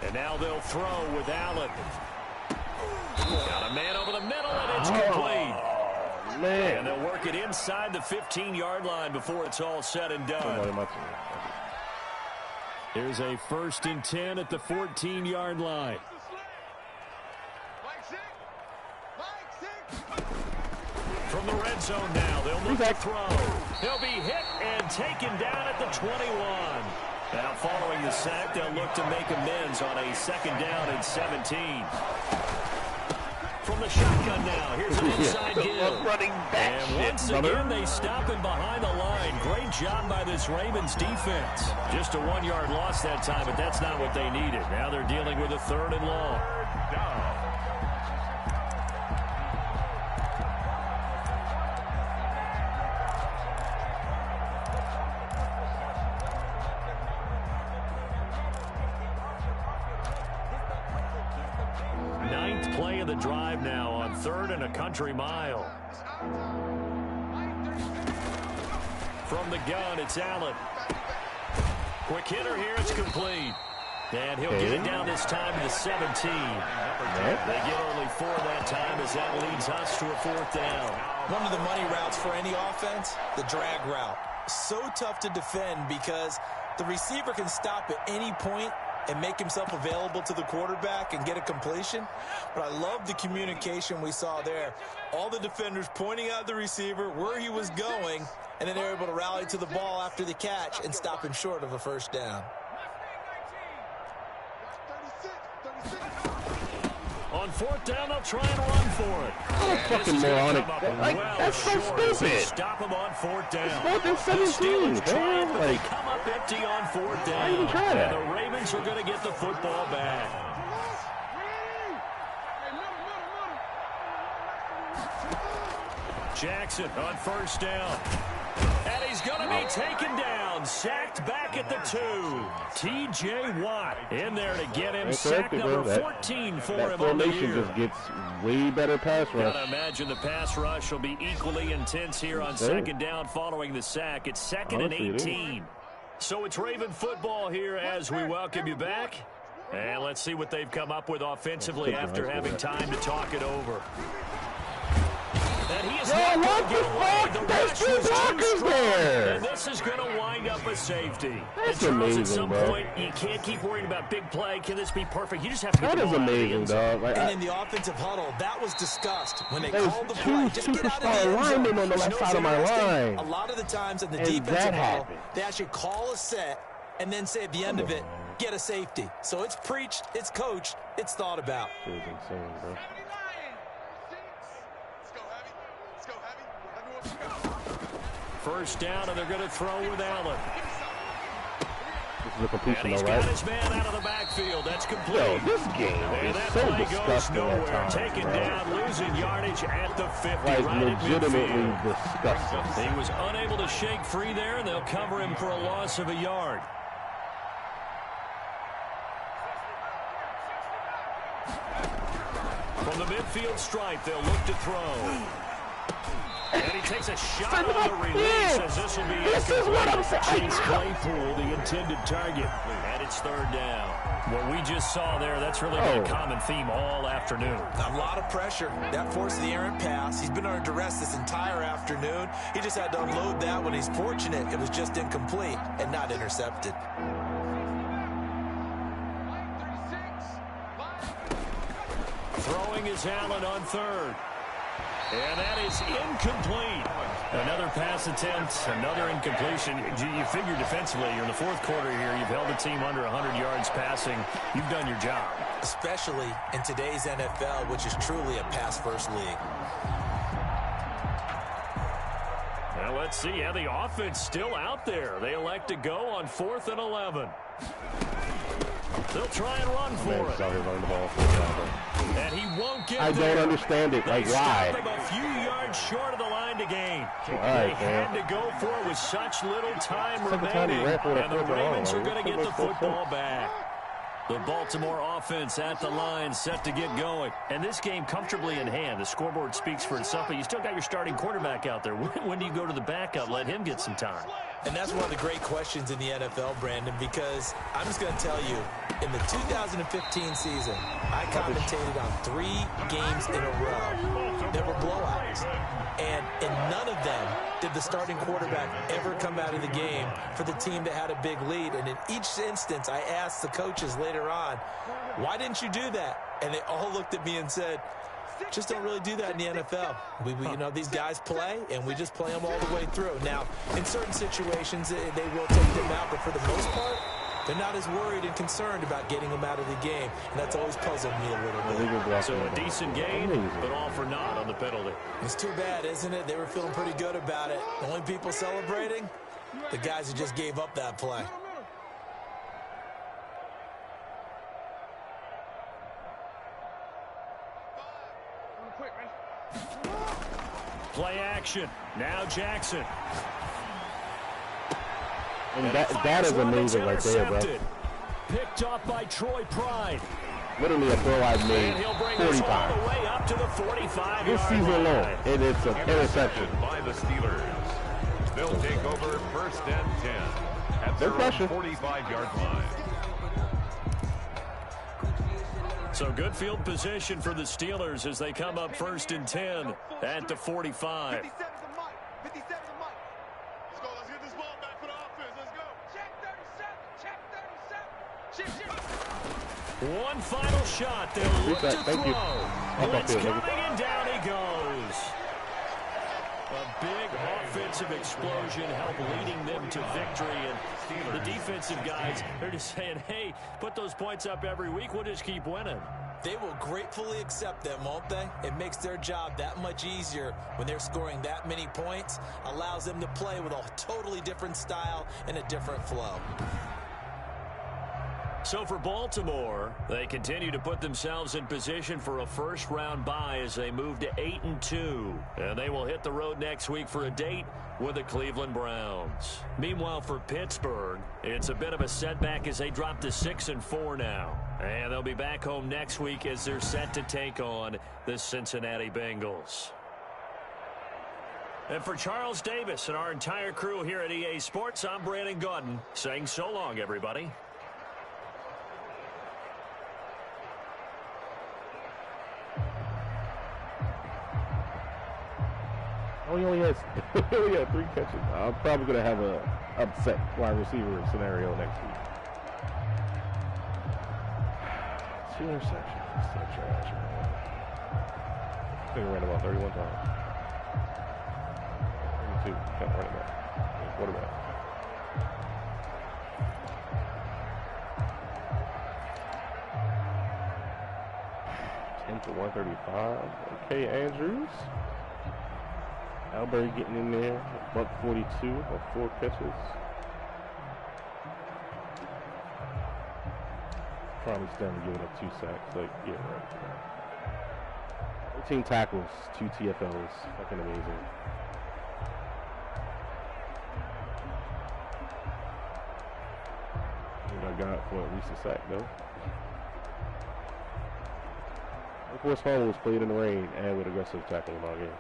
And now they'll throw with Allen. Got a man over the middle, and it's complete. Man. And they'll work it inside the 15-yard line before it's all said and done. Here's a 1st and 10 at the 14-yard line. From the red zone now, they'll look to throw. He'll be hit and taken down at the 21. Now following the sack, they'll look to make amends on a 2nd down and 17. From the shotgun now, here's an inside give. Running back and once again, they stop him behind the line. Great job by this Ravens defense. Just a 1-yard loss that time, but that's not what they needed. Now they're dealing with a 3rd and long. Play of the drive now on 3rd and a country mile. From the gun, it's Allen. Quick hitter here, it's complete. And he'll get it down this time to the 17. They get only 4 that time as that leads us to a 4th down. One of the money routes for any offense, the drag route. So tough to defend because the receiver can stop at any point and make himself available to the quarterback and get a completion. But I love the communication we saw there. All the defenders pointing out the receiver, where he was going, and then they were able to rally to the ball after the catch and stop him short of a 1st down. On 4th down, they'll try and run for it. That's fucking moronic. That's so stupid. Stop him on 4th down. It's 4th and 17, man. They come up empty on 4th down. Why even try that? And the Ravens are going to get the football back. Jackson on 1st down. And he's going to be taken down. Sacked back at the 2. T.J. Watt in there to get him. Sack number 14 for him on the year. Just gets way better pass rush. Gotta imagine the pass rush will be equally intense here on 2nd down following the sack. It's 2nd and 18. So it's Raven football here as we welcome you back. And let's see what they've come up with offensively after having time to talk it over. And he is what the fuck? There's 2 blockers there. And this is going to wind up a safety. That's and Charles, amazing, at some bro. point, you can't keep worrying about big play. Can this be perfect? You just have to get That the is ball out of the amazing, end zone. dog. Like, And in the offensive huddle, that was discussed when they there's called the play. 2 Just get out of the superstar end zone. linemen on the left You know side of my what's interesting? line. A lot of the times in the And defensive that huddle, happened. they actually call a set and then say at the end of it, get a safety. So it's preached, it's coached, it's thought about. This is insane, bro. First down, and they're going to throw with Allen. This is a completion, And he's though, got right? his man out of the backfield. That's complete. Yo, this game And is that so play goes disgusting at nowhere. times, Taken bro. down, losing yardage at the 50. Like, right at legitimately midfield. disgusting. He was unable to shake free there, and they'll cover him for a loss of a yard. From the midfield stripe, they'll look to throw. And he takes a shot on the release as this will be This is what I'm saying. Chase Claypool, the intended target. And it's 3rd down. What we just saw there, that's really been a common theme all afternoon. A lot of pressure. That forced the errant pass. He's been under duress this entire afternoon. He just had to unload that when he's fortunate. It was just incomplete and not intercepted. Throwing is Allen on 3rd. And that is incomplete. Another pass attempt, another incompletion. You figure defensively, you're in the 4th quarter here. You've held the team under 100 yards passing. You've done your job. Especially in today's NFL, which is truly a pass-first league. Well, Let's see how the offense still out there. They elect to go on 4th and 11. They'll try and run for it. And he won't get there. I don't understand it. Like, why? Stop him a few yards short of the line to gain. They had to go for it with such little time remaining. And the Ravens are going to get the football back. The Baltimore offense at the line, set to get going. And this game comfortably in hand. The scoreboard speaks for itself, but you still got your starting quarterback out there. When do you go to the backup? Let him get some time. And that's one of the great questions in the NFL, Brandon, because I'm just going to tell you, in the 2015 season, I commentated on 3 games in a row. There were blowouts. And in none of them did the starting quarterback ever come out of the game for the team that had a big lead. And in each instance, I asked the coaches later on, why didn't you do that? And they all looked at me and said, just don't really do that in the NFL. You know, these guys play, and we just play them all the way through. Now, in certain situations, they will take them out, but for the most part, they're not as worried and concerned about getting them out of the game, and that's always puzzled me a little bit. So a decent game, but all for naught on the penalty. It's too bad, isn't it? They were feeling pretty good about it. The only people celebrating, the guys who just gave up that play. Play action. Now Jackson. And that is amazing right there, bro. Picked off by Troy Pride. Literally a throw I've made 40 times. All the way up to the 45-yard this season alone, and it's an interception. By the Steelers. They'll take over 1st and 10 at their 45-yard line. So good field position for the Steelers as they come up 1st and 10 at the 45. 57 to Mike. 57 to Mike. Let's go. Let's get this ball back for the offense. Let's go. Check 37. Check 37. One final shot. They'll look to throw. Blitz coming, and down he goes. A big offensive explosion helped leading them to victory. And the defensive guys, they're just saying, hey, put those points up every week. We'll just keep winning. They will gratefully accept them, won't they? It makes their job that much easier when they're scoring that many points. Allows them to play with a totally different style and a different flow. So for Baltimore, they continue to put themselves in position for a first-round bye as they move to 8-2. And they will hit the road next week for a date with the Cleveland Browns. Meanwhile, for Pittsburgh, it's a bit of a setback as they drop to 6-4 now. And they'll be back home next week as they're set to take on the Cincinnati Bengals. And for Charles Davis and our entire crew here at EA Sports, I'm Brandon Gaudin saying so long, everybody. He only had 3 catches. I'm probably going to have a upset wide receiver scenario next week. 2 interceptions. That's so trash, man. I think I ran about 31 times. 32. Can't run it back. Quarterback. For 135. Okay, Andrews. Albury getting in there. $142 on 4 catches. Probably standing giving up 2 sacks. Like, yeah, right. 13 tackles, 2 TFLs. Fucking amazing. I got for at least a sack, though. Force Hall was played in the rain and with aggressive tackling all game.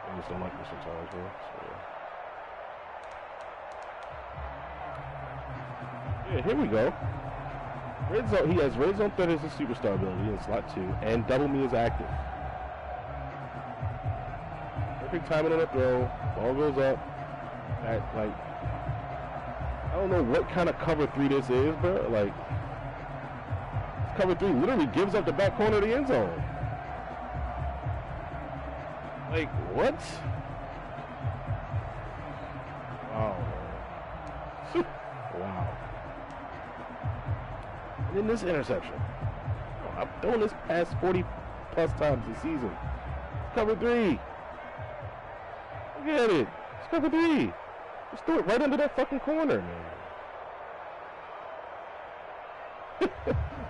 I just don't like this sometimes, man. So, yeah, here we go. Red zone. He has red zone threat as a superstar ability in slot 2, and double me is active. Perfect timing on the throw. Ball goes up. Like, I don't know what kind of cover 3 this is, bro. Like, cover 3 literally gives up the back corner of the end zone. Like, what? Wow. Wow. And then this interception. I'm throwing this past 40 plus times this season. Cover 3. Look at it. It's cover 3. Just throw it right under that fucking corner, man.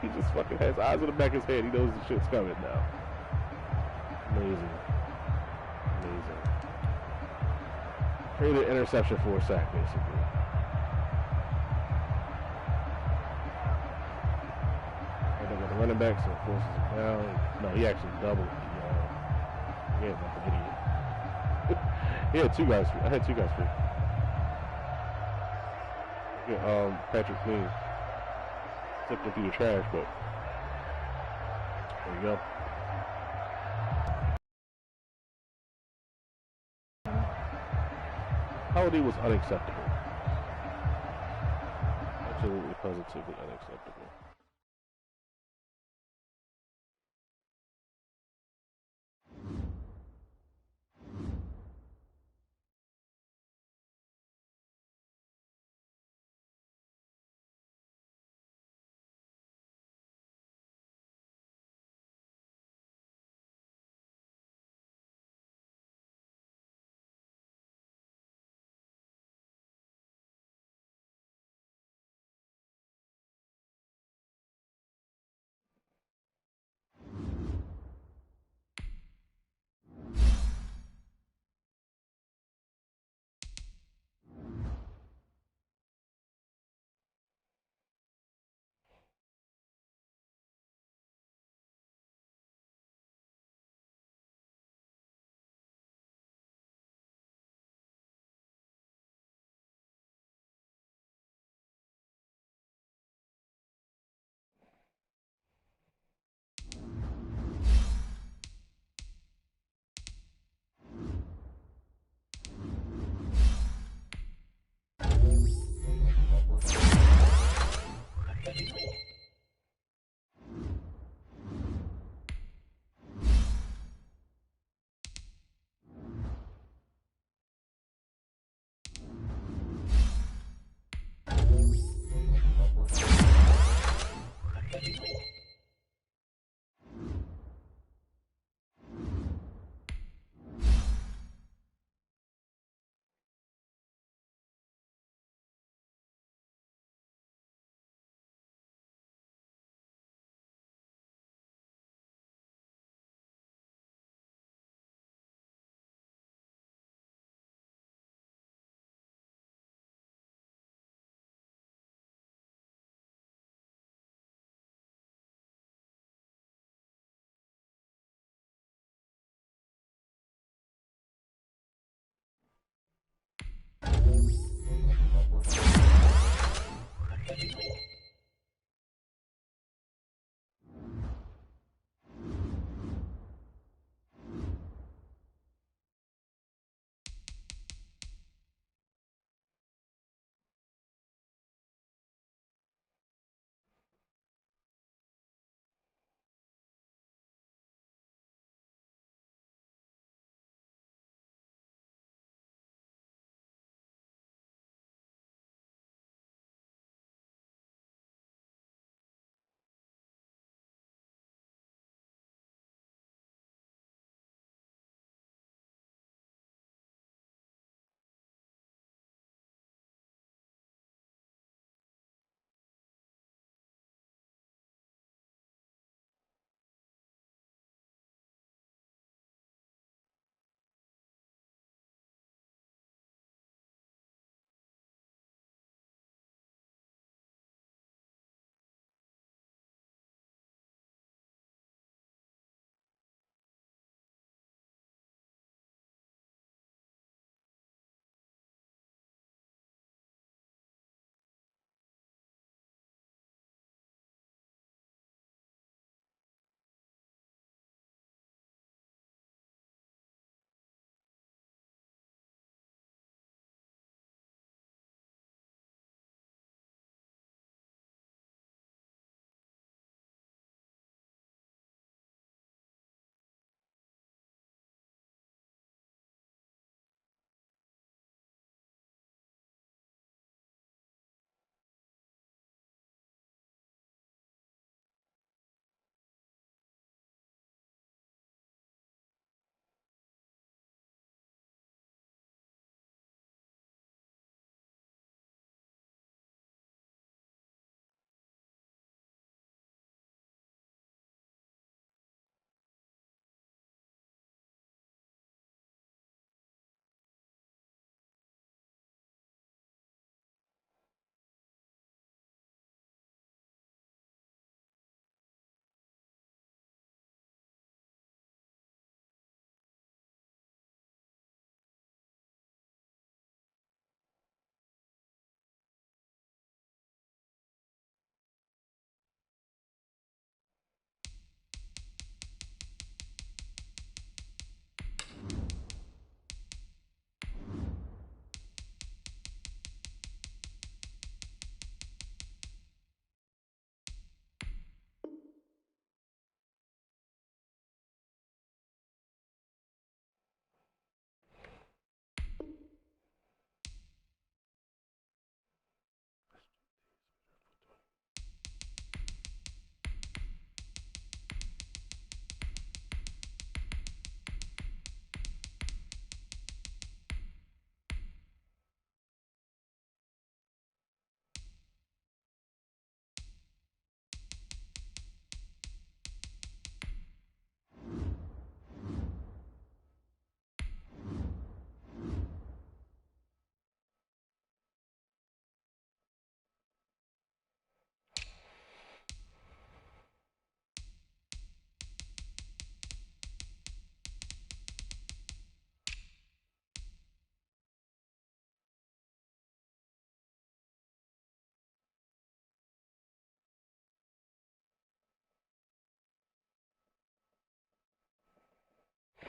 He just fucking has eyes on the back of his head. He knows the shit's coming now. Amazing. Amazing. Created an interception for a sack, basically. And the running back, so forces him down. No, he actually doubled. He had like an idiot. He had 2 guys free. I had 2 guys free. Yeah, Patrick Queen. Slipped him through the trash, but there you go. Holiday was unacceptable. Absolutely, positively unacceptable.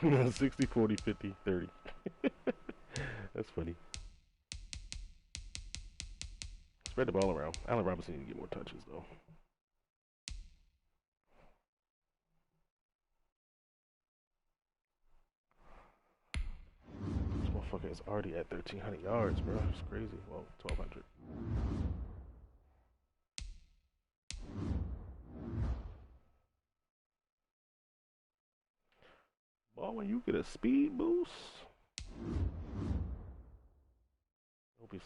60, 40, 50, 30. That's funny. Spread the ball around. Allen Robinson needs to get more touches, though. This motherfucker is already at 1,300 yards, bro. It's crazy. Well, 1,200. Ball, when you get a speed boost,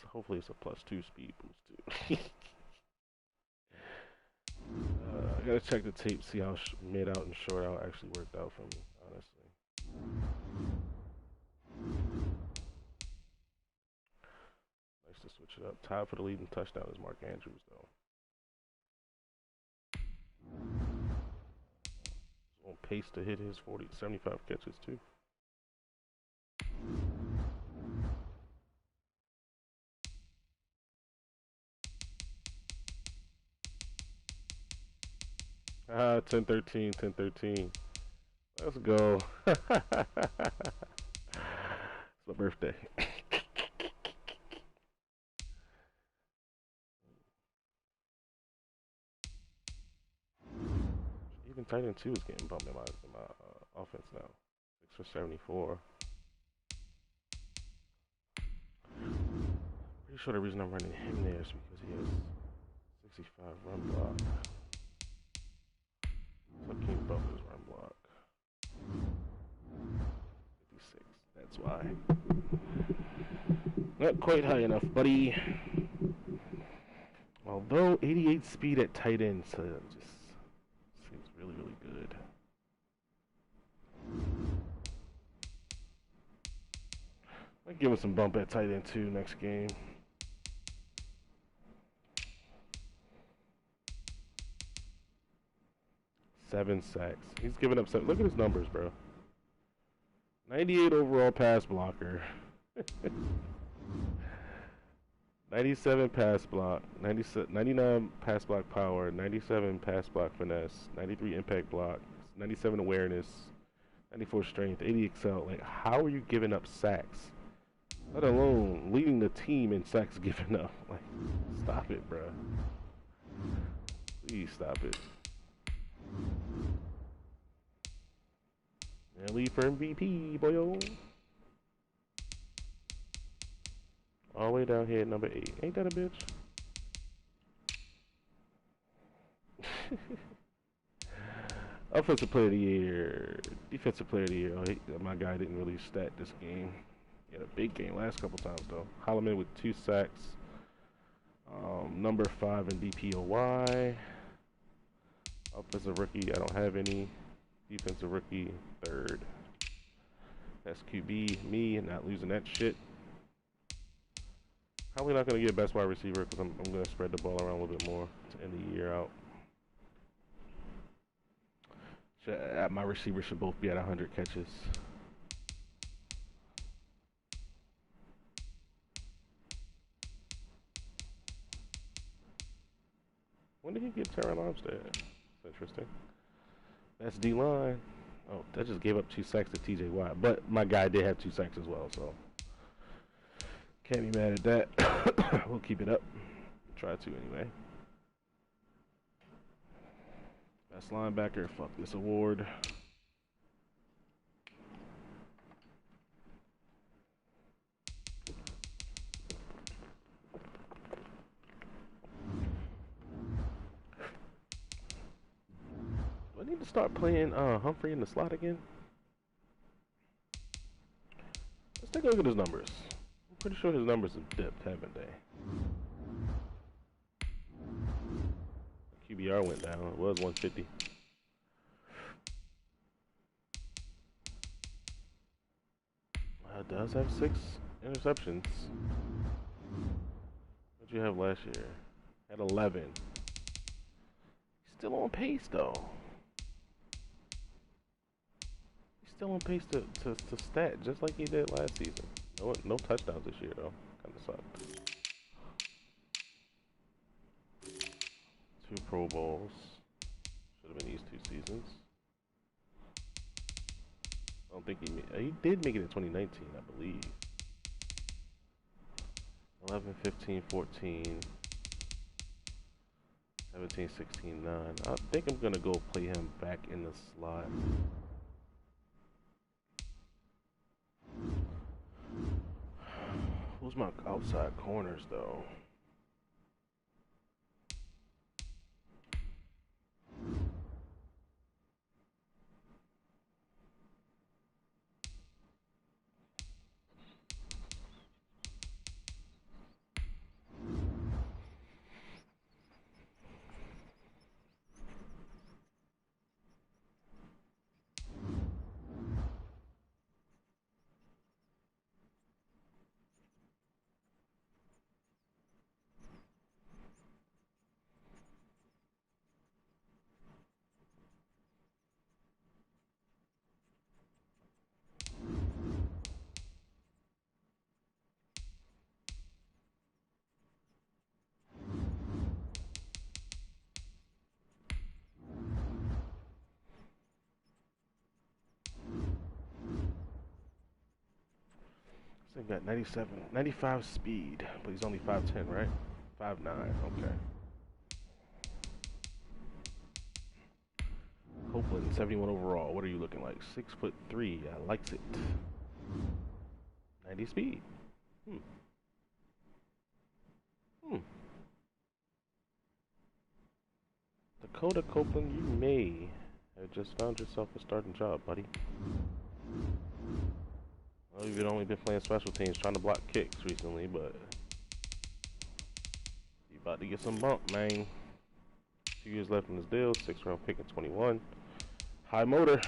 hopefully it's a +2 speed boost, too. I gotta check the tape, see how mid out and short out actually worked out for me, honestly. Nice to switch it up. Tied for the leading touchdown is Mark Andrews, though. He's on pace to hit his 75 catches, too. Ah, 10-13, 10-13. Let's go. It's my birthday. Even tight end 2 is getting bumped in my offense now. 6 for 74. Pretty sure the reason I'm running him there is because he has 65 run block. So King Butler's run block. 56. That's why. Not quite high enough, buddy. Although 88 speed at tight end, so just seems really, really good. Might give us some bump at tight end too next game. Seven sacks. He's giving up 7. Look at his numbers, bro. 98 overall pass blocker. 97 pass block, 99 pass block power, 97 pass block finesse, 93 impact block, 97 awareness, 94 strength, 80 excel. Like, how are you giving up sacks? Let alone leading the team in sacks given up. Like, stop it, bro. Please stop it. And lead for MVP, boyo. All the way down here at number 8. Ain't that a bitch? Offensive player of the year. Defensive player of the year. Oh, my guy didn't really stat this game. He had a big game last couple times, though. Holloman with 2 sacks. Number 5 in DPOY. Offensive rookie, I don't have any. Defensive rookie, 3rd. SQB, me, not losing that shit. Probably not going to get best wide receiver because I'm going to spread the ball around a little bit more to end the year out. My receivers should both be at 100 catches. When did he get Terron Armstead? That's interesting. That's D-line. Oh, that just gave up 2 sacks to TJ Watt. But my guy did have 2 sacks as well, so can't be mad at that. We'll keep it up. Try to anyway. Best linebacker. Fuck this award. Do I need to start playing Humphrey in the slot again? Let's take a look at his numbers. I'm pretty sure his numbers have dipped, haven't they? QBR went down. It was 150. Does have 6 interceptions. What'd you have last year? Had 11. He's still on pace, though. He's still on pace to stat just like he did last season. No touchdowns this year, though. Kind of sucked. 2 Pro Bowls. Should have been these 2 seasons. don't think he did make it in 2019, I believe. 11, 15, 14, 17, 16, 9. I think I'm gonna go play him back in the slot. Who's my outside corners though? He got 95 speed, but he's only 5'10", right? 5'9", okay. Copeland, 71 overall. What are you looking like? 6'3". I likes it. 90 speed. Dakota Copeland, you may have just found yourself a starting job, buddy. Well, you've only been playing special teams, trying to block kicks recently, but you about to get some bump, man. 2 years left in this deal, 6th round pick in 21. High motor.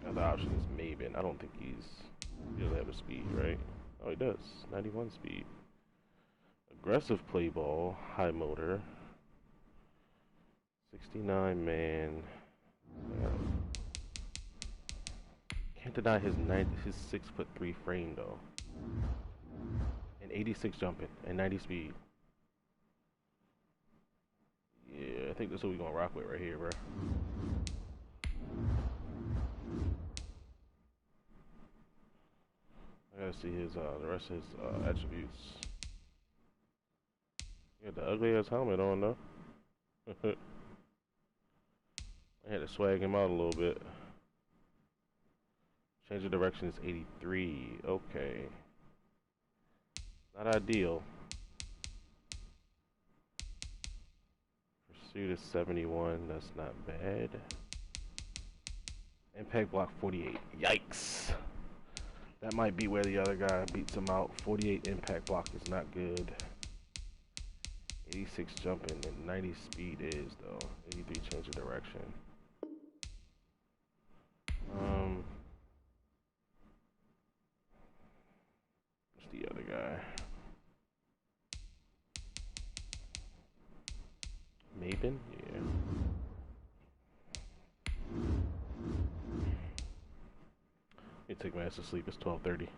Other option is Maven. I don't think he doesn't have the speed, right? Oh, he does. 91 speed. Aggressive play ball, high motor. 69 man. Can't deny his 6'3" frame though. And 86 jumping and 90 speed. Yeah, I think that's what we're gonna rock with right here, bro. I gotta see his the rest of his attributes. He got the ugly ass helmet on though. I had to swag him out a little bit. Change of direction is 83. Okay. Not ideal. Pursuit is 71. That's not bad. Impact block 48. Yikes. That might be where the other guy beats him out. 48 impact block is not good. 86 jumping and 90 speed is though. 83 change of direction. What's the other guy? Maven? Yeah. Let me take my ass to sleep. It's 12:30.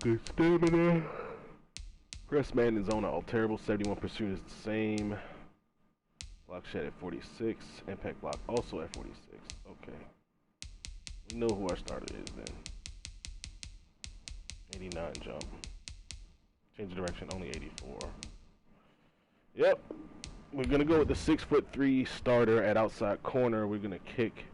Good stamina. Press man in zone all terrible. 71 pursuit is the same. Block shed at 46. Impact block also at 46. Okay. We know who our starter is then. 89 jump. Change of direction, only 84. Yep. We're going to go with the 6'3" starter at outside corner. We're going to kick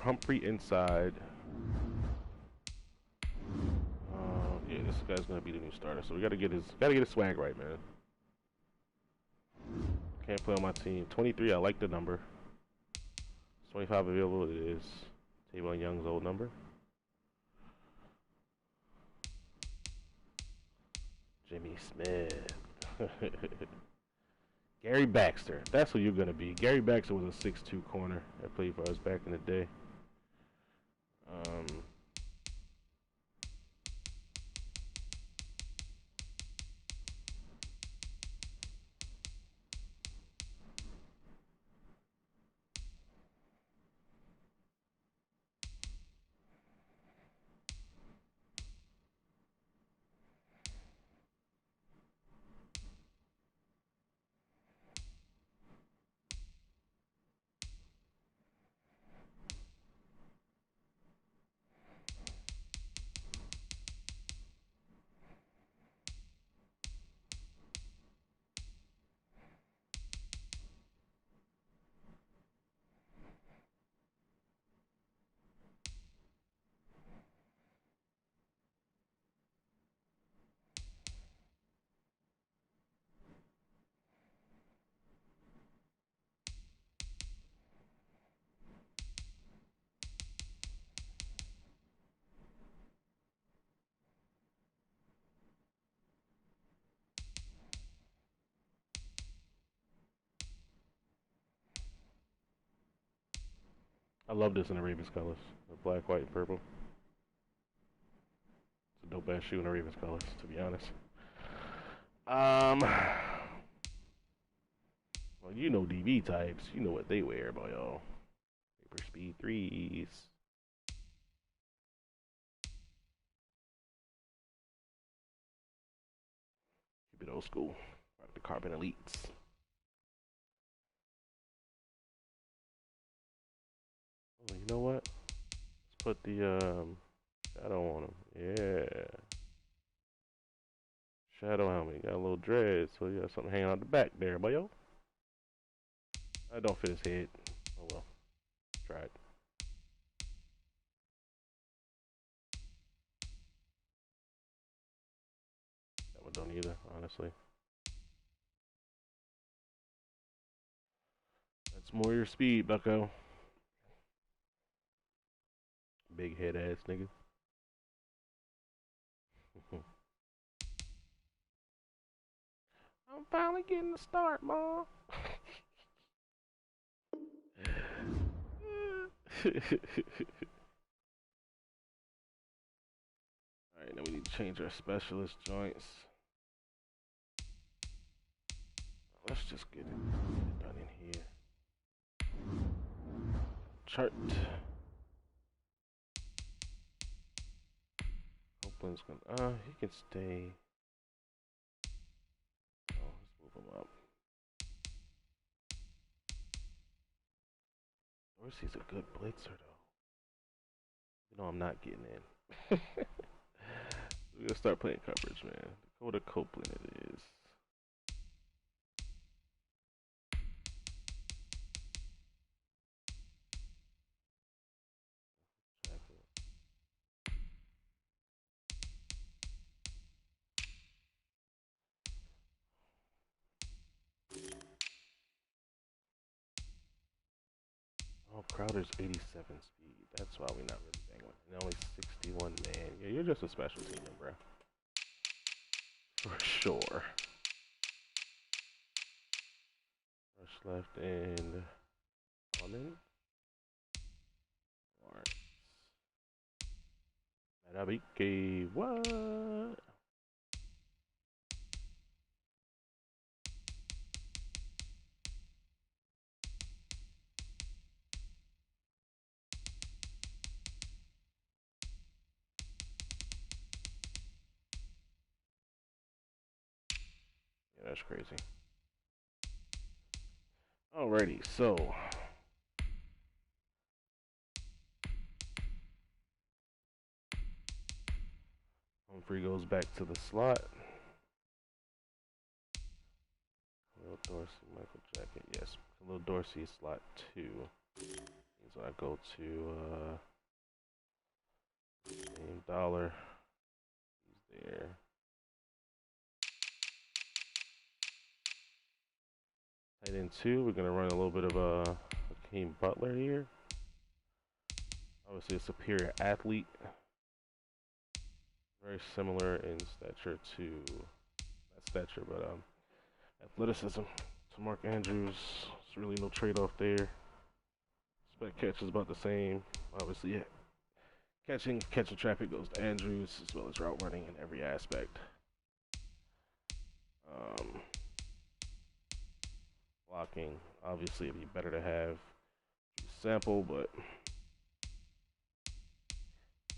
Humphrey inside. Yeah, this guy's going to be the new starter. So we got to get his swag right, man. Can't play on my team. 23, I like the number. 25 available, it is. Tavon Young's old number. Jimmy Smith. Gary Baxter. That's who you're going to be. Gary Baxter was a 6'2" corner that played for us back in the day. I love this in the Ravens colors. The black, white, and purple. It's a dope ass shoe in the Ravens colors, to be honest. Well, you know DB types. You know what they wear, boy, y'all. Paper Speed 3s. Keep it old school. Like the Carbon Elites. Oh, you know what? Let's put the shadow on them. Yeah. Shadow helmet. Got a little dread, so you got something hanging out the back there, boy, yo. I don't fit his head. Oh well. Tried. That one don't either, honestly. That's more your speed, bucko. Big head ass nigga. I'm finally getting the start, Mom. Alright, now we need to change our specialist joints. Let's just get it done in here. Chart. Copeland's gonna, he can stay. Oh, let's move him up. Dorsey's a good blitzer, though. You know I'm not getting in. We're gonna start playing coverage, man. Dakota Copeland it is. Oh, Crowder's 87 speed. That's why we're not really banging. And only 61 man. Yeah, you're just a special teamer, bro. For sure. Rush left and on in. Lawrence. Madabike. What? Yeah, that's crazy. Alrighty, so Humphrey goes back to the slot. Khalil Dorsey, Michael Jacket. Yes, Khalil Dorsey, slot 2. So I go to name dollar. He's there. Tight end 2, we're gonna run a little bit of Hakeem Butler here. Obviously a superior athlete. Very similar in stature to, not stature, but athleticism to Mark Andrews. There's really no trade-off there. Spec catch is about the same. Obviously, yeah. Catching traffic goes to Andrews, as well as route running in every aspect. Blocking, obviously, it'd be better to have sample, but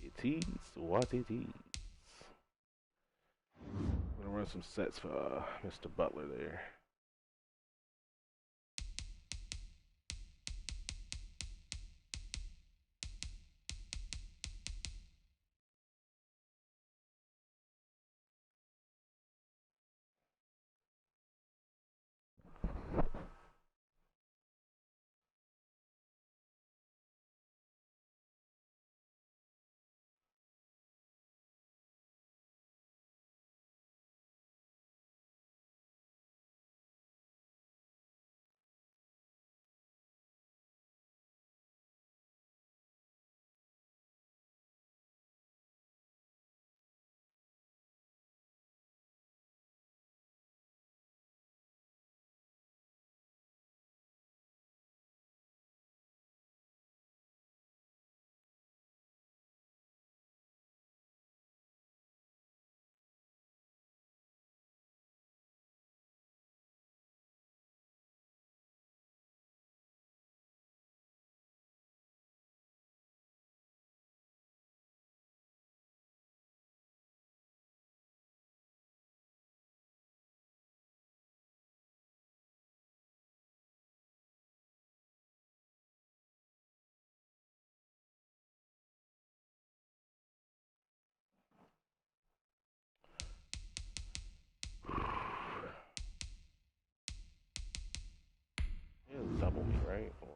it is what it is. I'm gonna run some sets for Mr. Butler there. double me, right? Or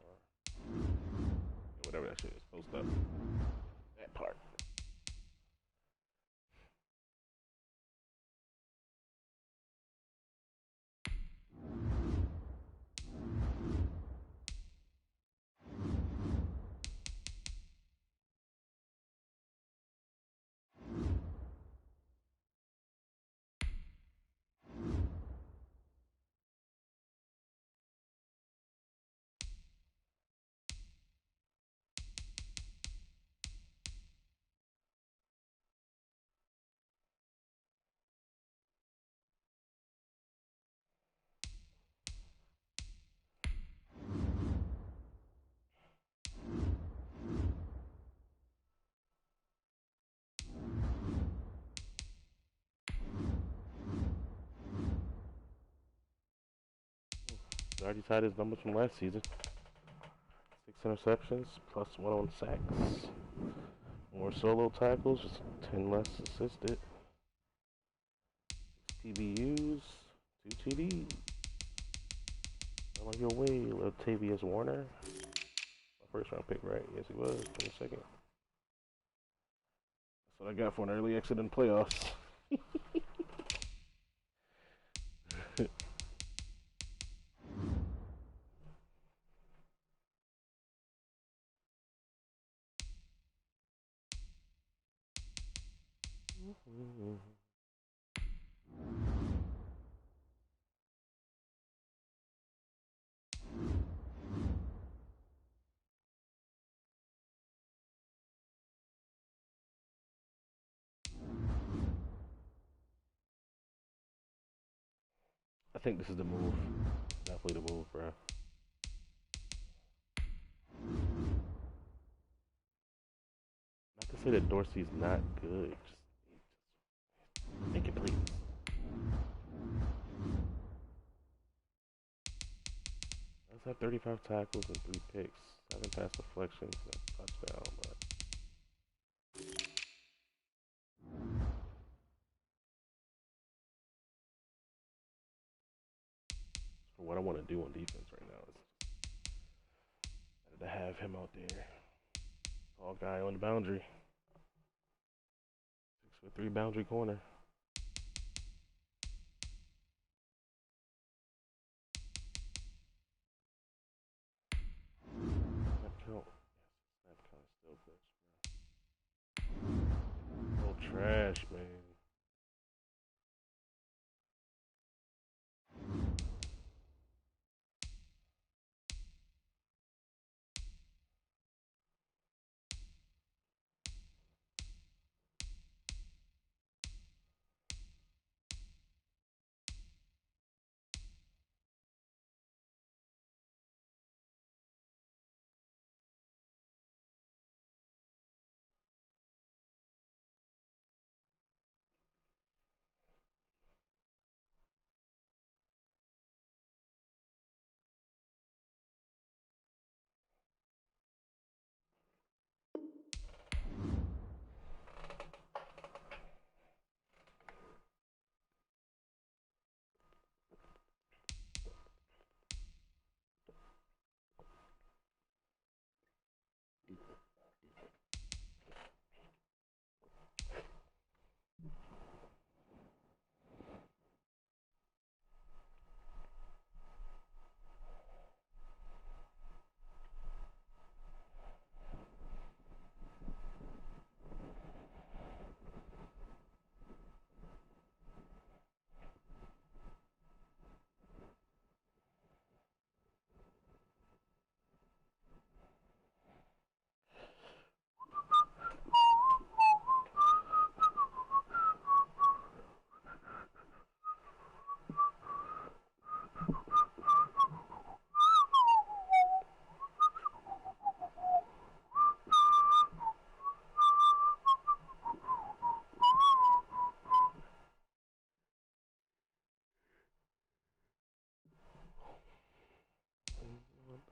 whatever that shit is. Post up. That part. He already tied his numbers from last season. 6 interceptions, plus 1 on sacks. More solo tackles, just 10 less assisted. 6 TBUs, 2 TDs. On your way, Latavius Warner. My first round pick, right? Yes, he was. 22nd. That's what I got for an early exit in playoffs. I think this is the move. Definitely the move, bro. Not to say that Dorsey's not good. Just make it, please. Let's have 35 tackles and 3 picks. 7 pass deflections and a touchdown, but for what I want to do on defense right now is to have him out there. Tall guy on the boundary. 6'3" boundary corner. Snap count. Yes, snap count is still glitch, bro. Oh, trash, man.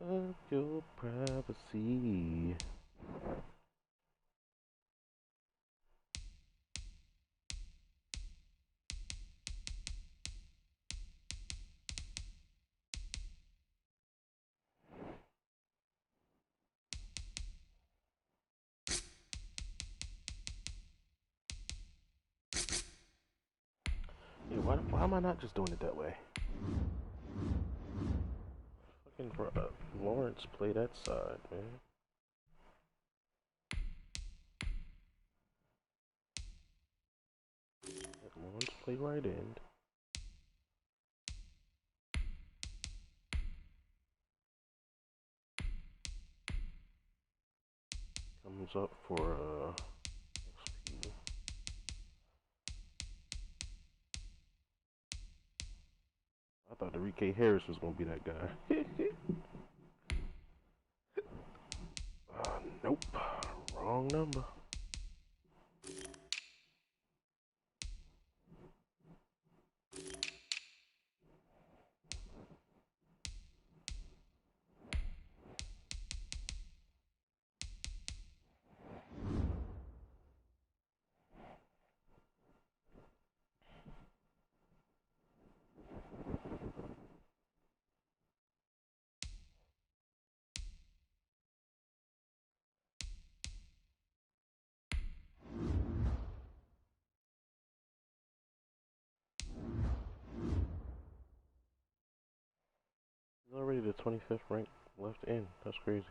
Of your privacy. Why am I not just doing it that way? Fucking Lawrence, play that side, man. Lawrence, play right end. Comes up for XP. I thought Enrique Harris was gonna be that guy. Nope. Wrong number. He's already the 25th ranked left end. That's crazy.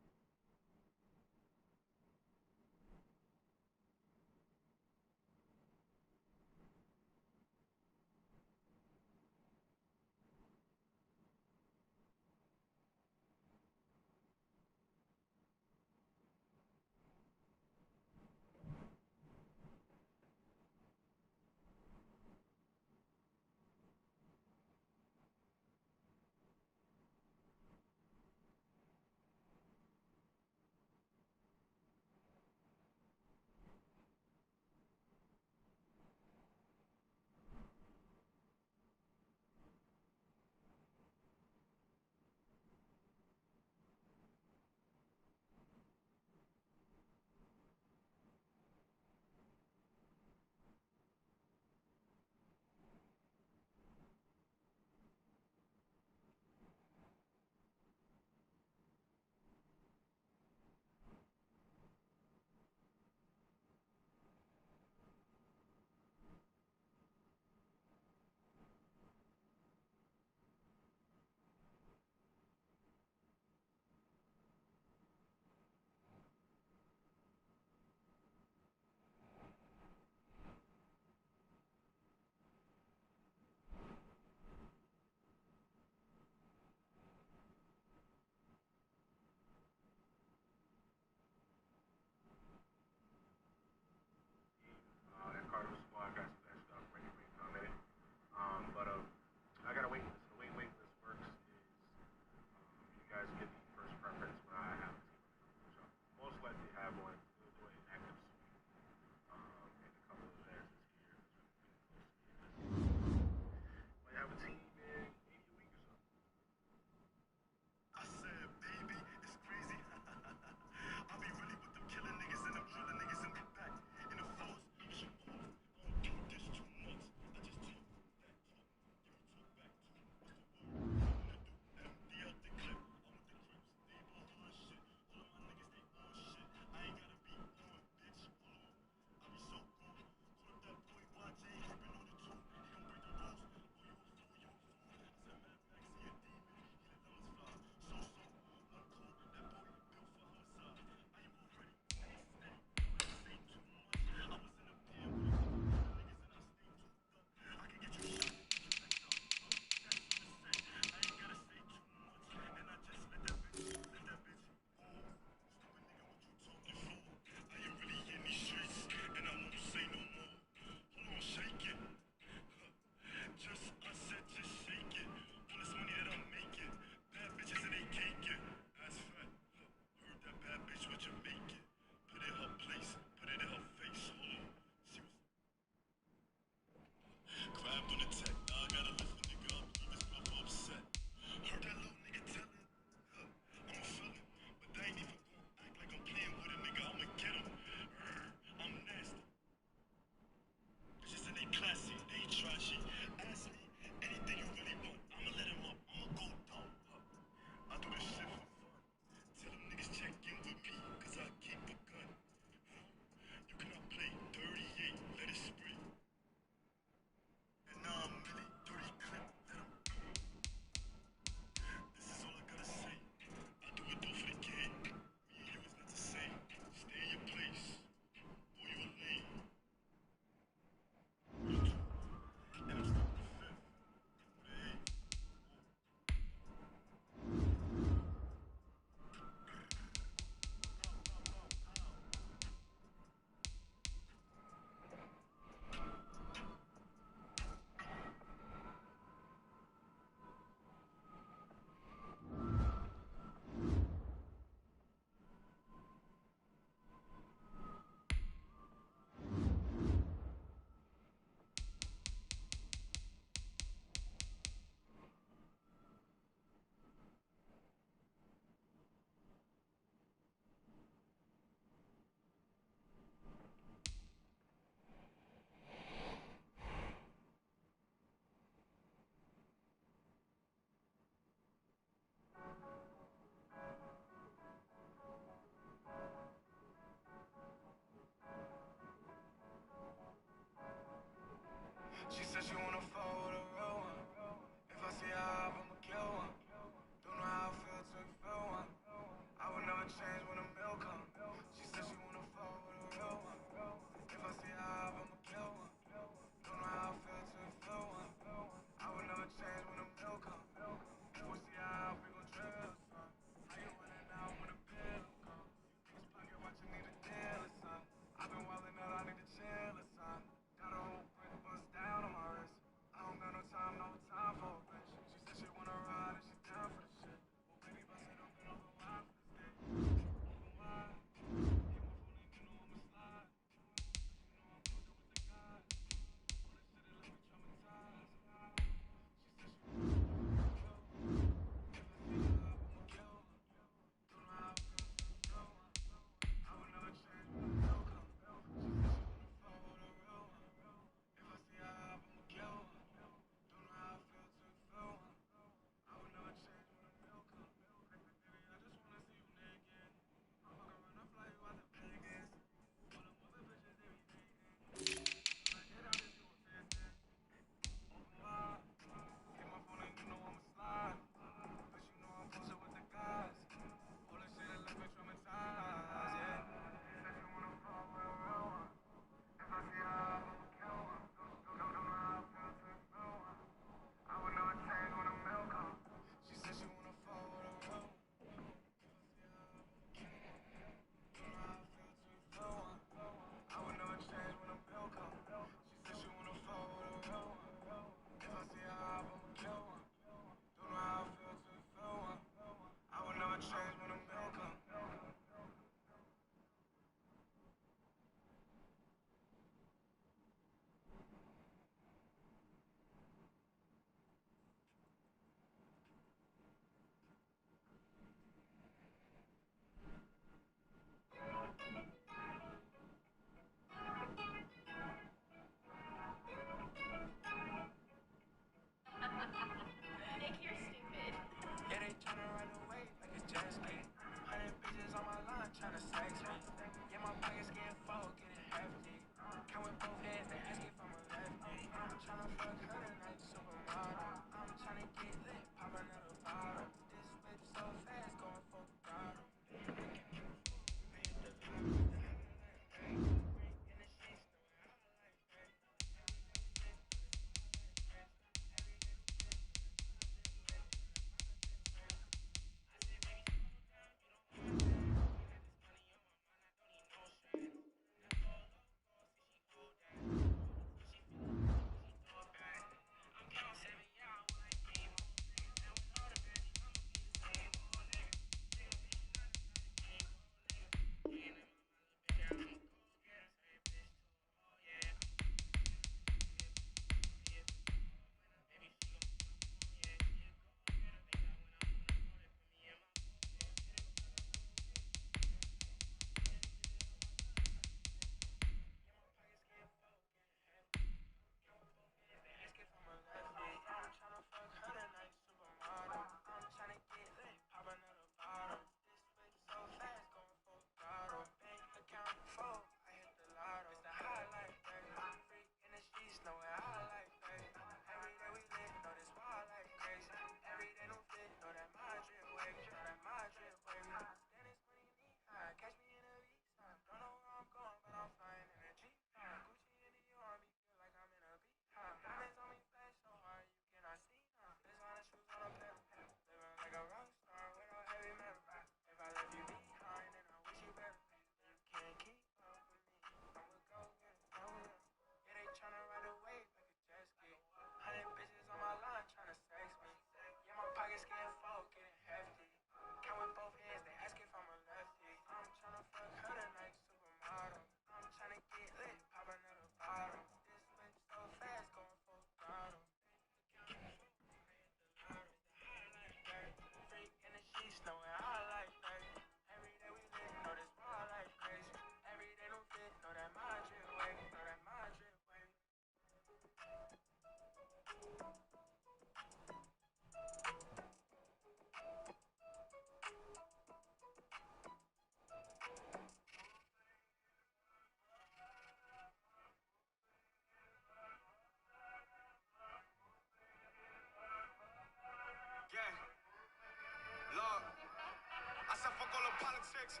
six.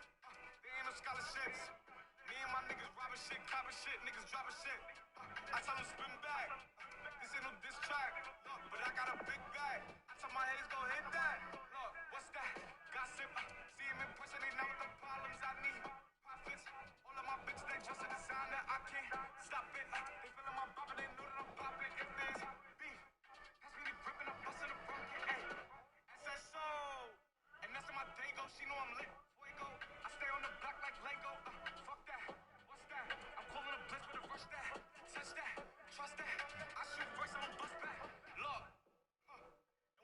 They ain't no scholarships. Me and my niggas robbing shit, copping shit, niggas dropping shit. I tell them spin back. This ain't no diss track. Look, but I got a big bag. I tell my haters go hit that. Look, what's that? Gossip. See him in person, they know what the problems I need. Profits. All of my bitches, they just a designer. I can't stop it. They feeling my bop, they know that I'm popping. If there's beef, that's me gripping, I'm busting a broken. Hey, SSO. And that's how my day go. She know I'm lit. Fuego. I stay on the block like Lego. Fuck that. What's that? I'm calling a blitz with a rush that. Touch that. Trust that. I shoot first, I'm a bust back. Look. And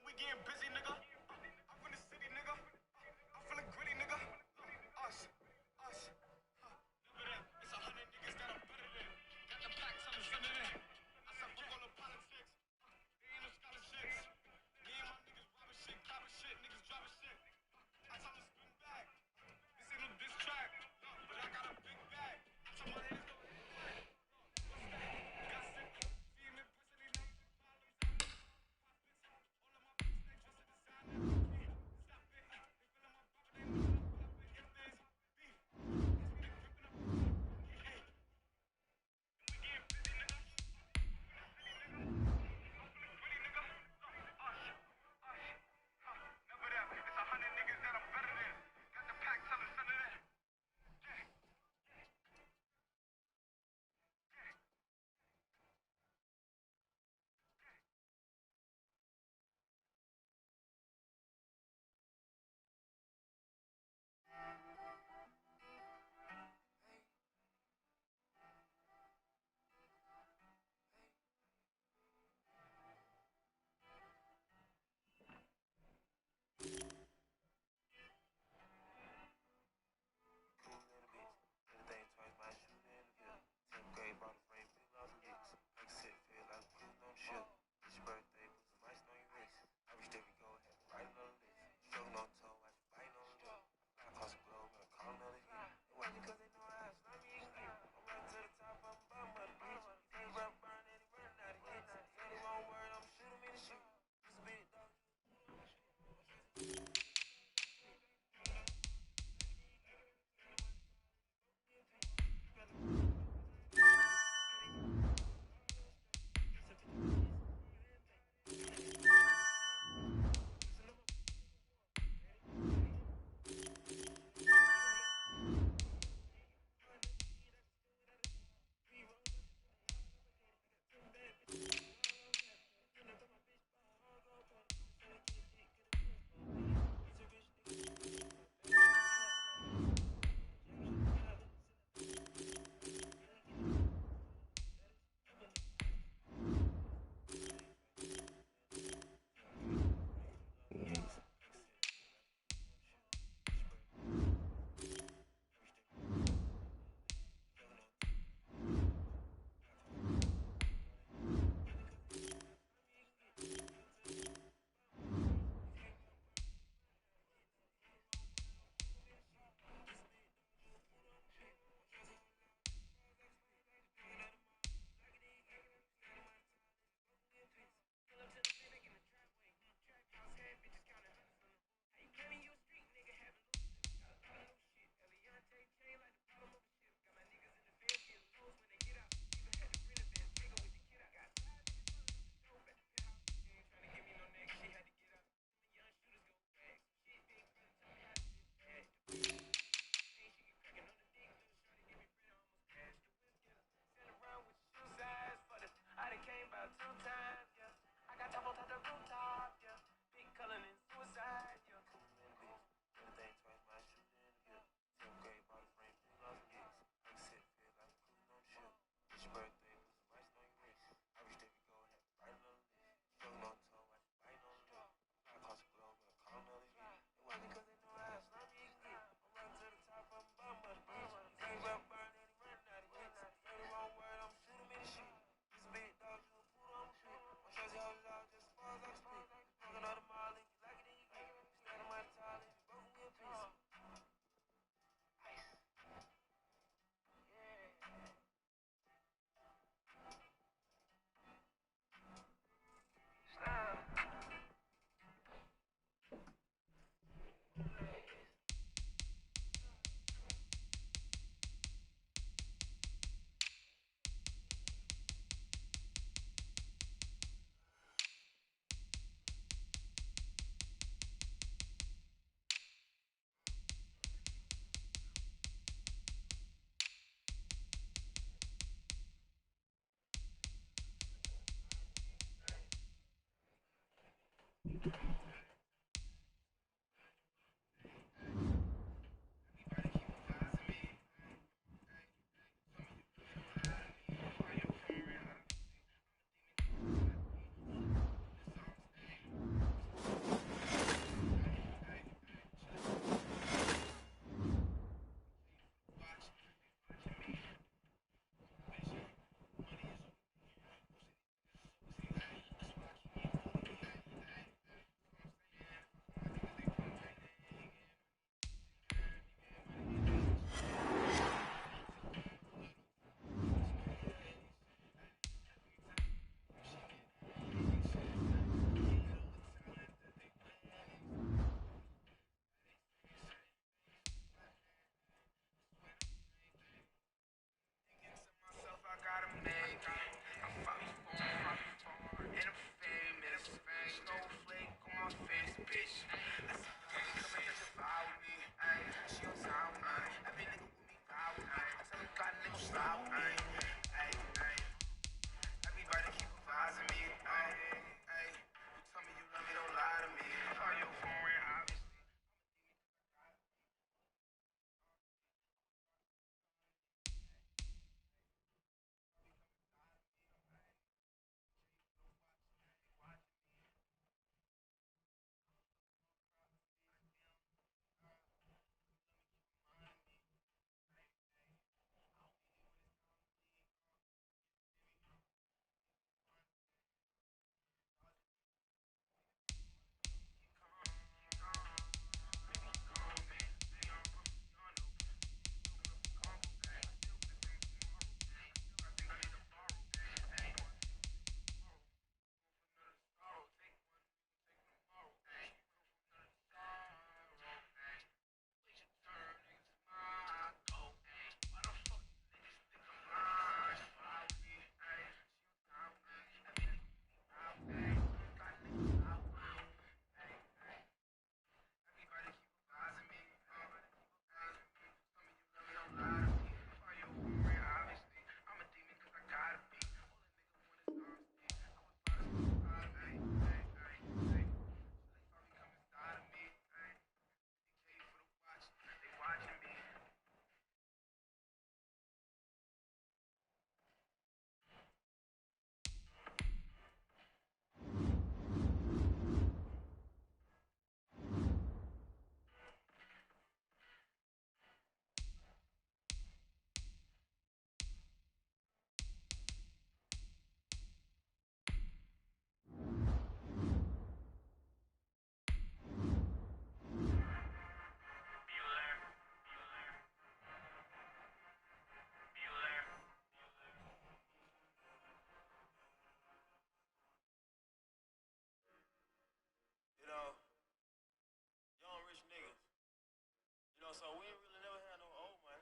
So we ain't really never had no old money.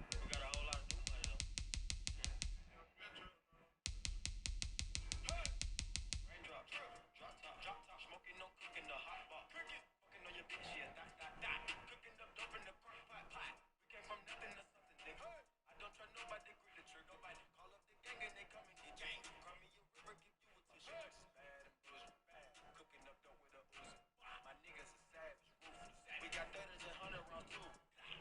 We got a whole lot of new money though. Raindrop, drop top, smoking, no cooking, the hot bar. Cooking, fucking on your bitch, yeah, that. Cooking up dope in the crock pot. We came from nothing to something, nigga. I don't trust nobody, grip the trigger. Nobody call up the gang and they come and get gang. Cry me a river, give you a tissue. Bad and bullshit, bad. Cooking up dope with a Uzi. My niggas are savage, ruthless. We got 30s and 100 rounds too.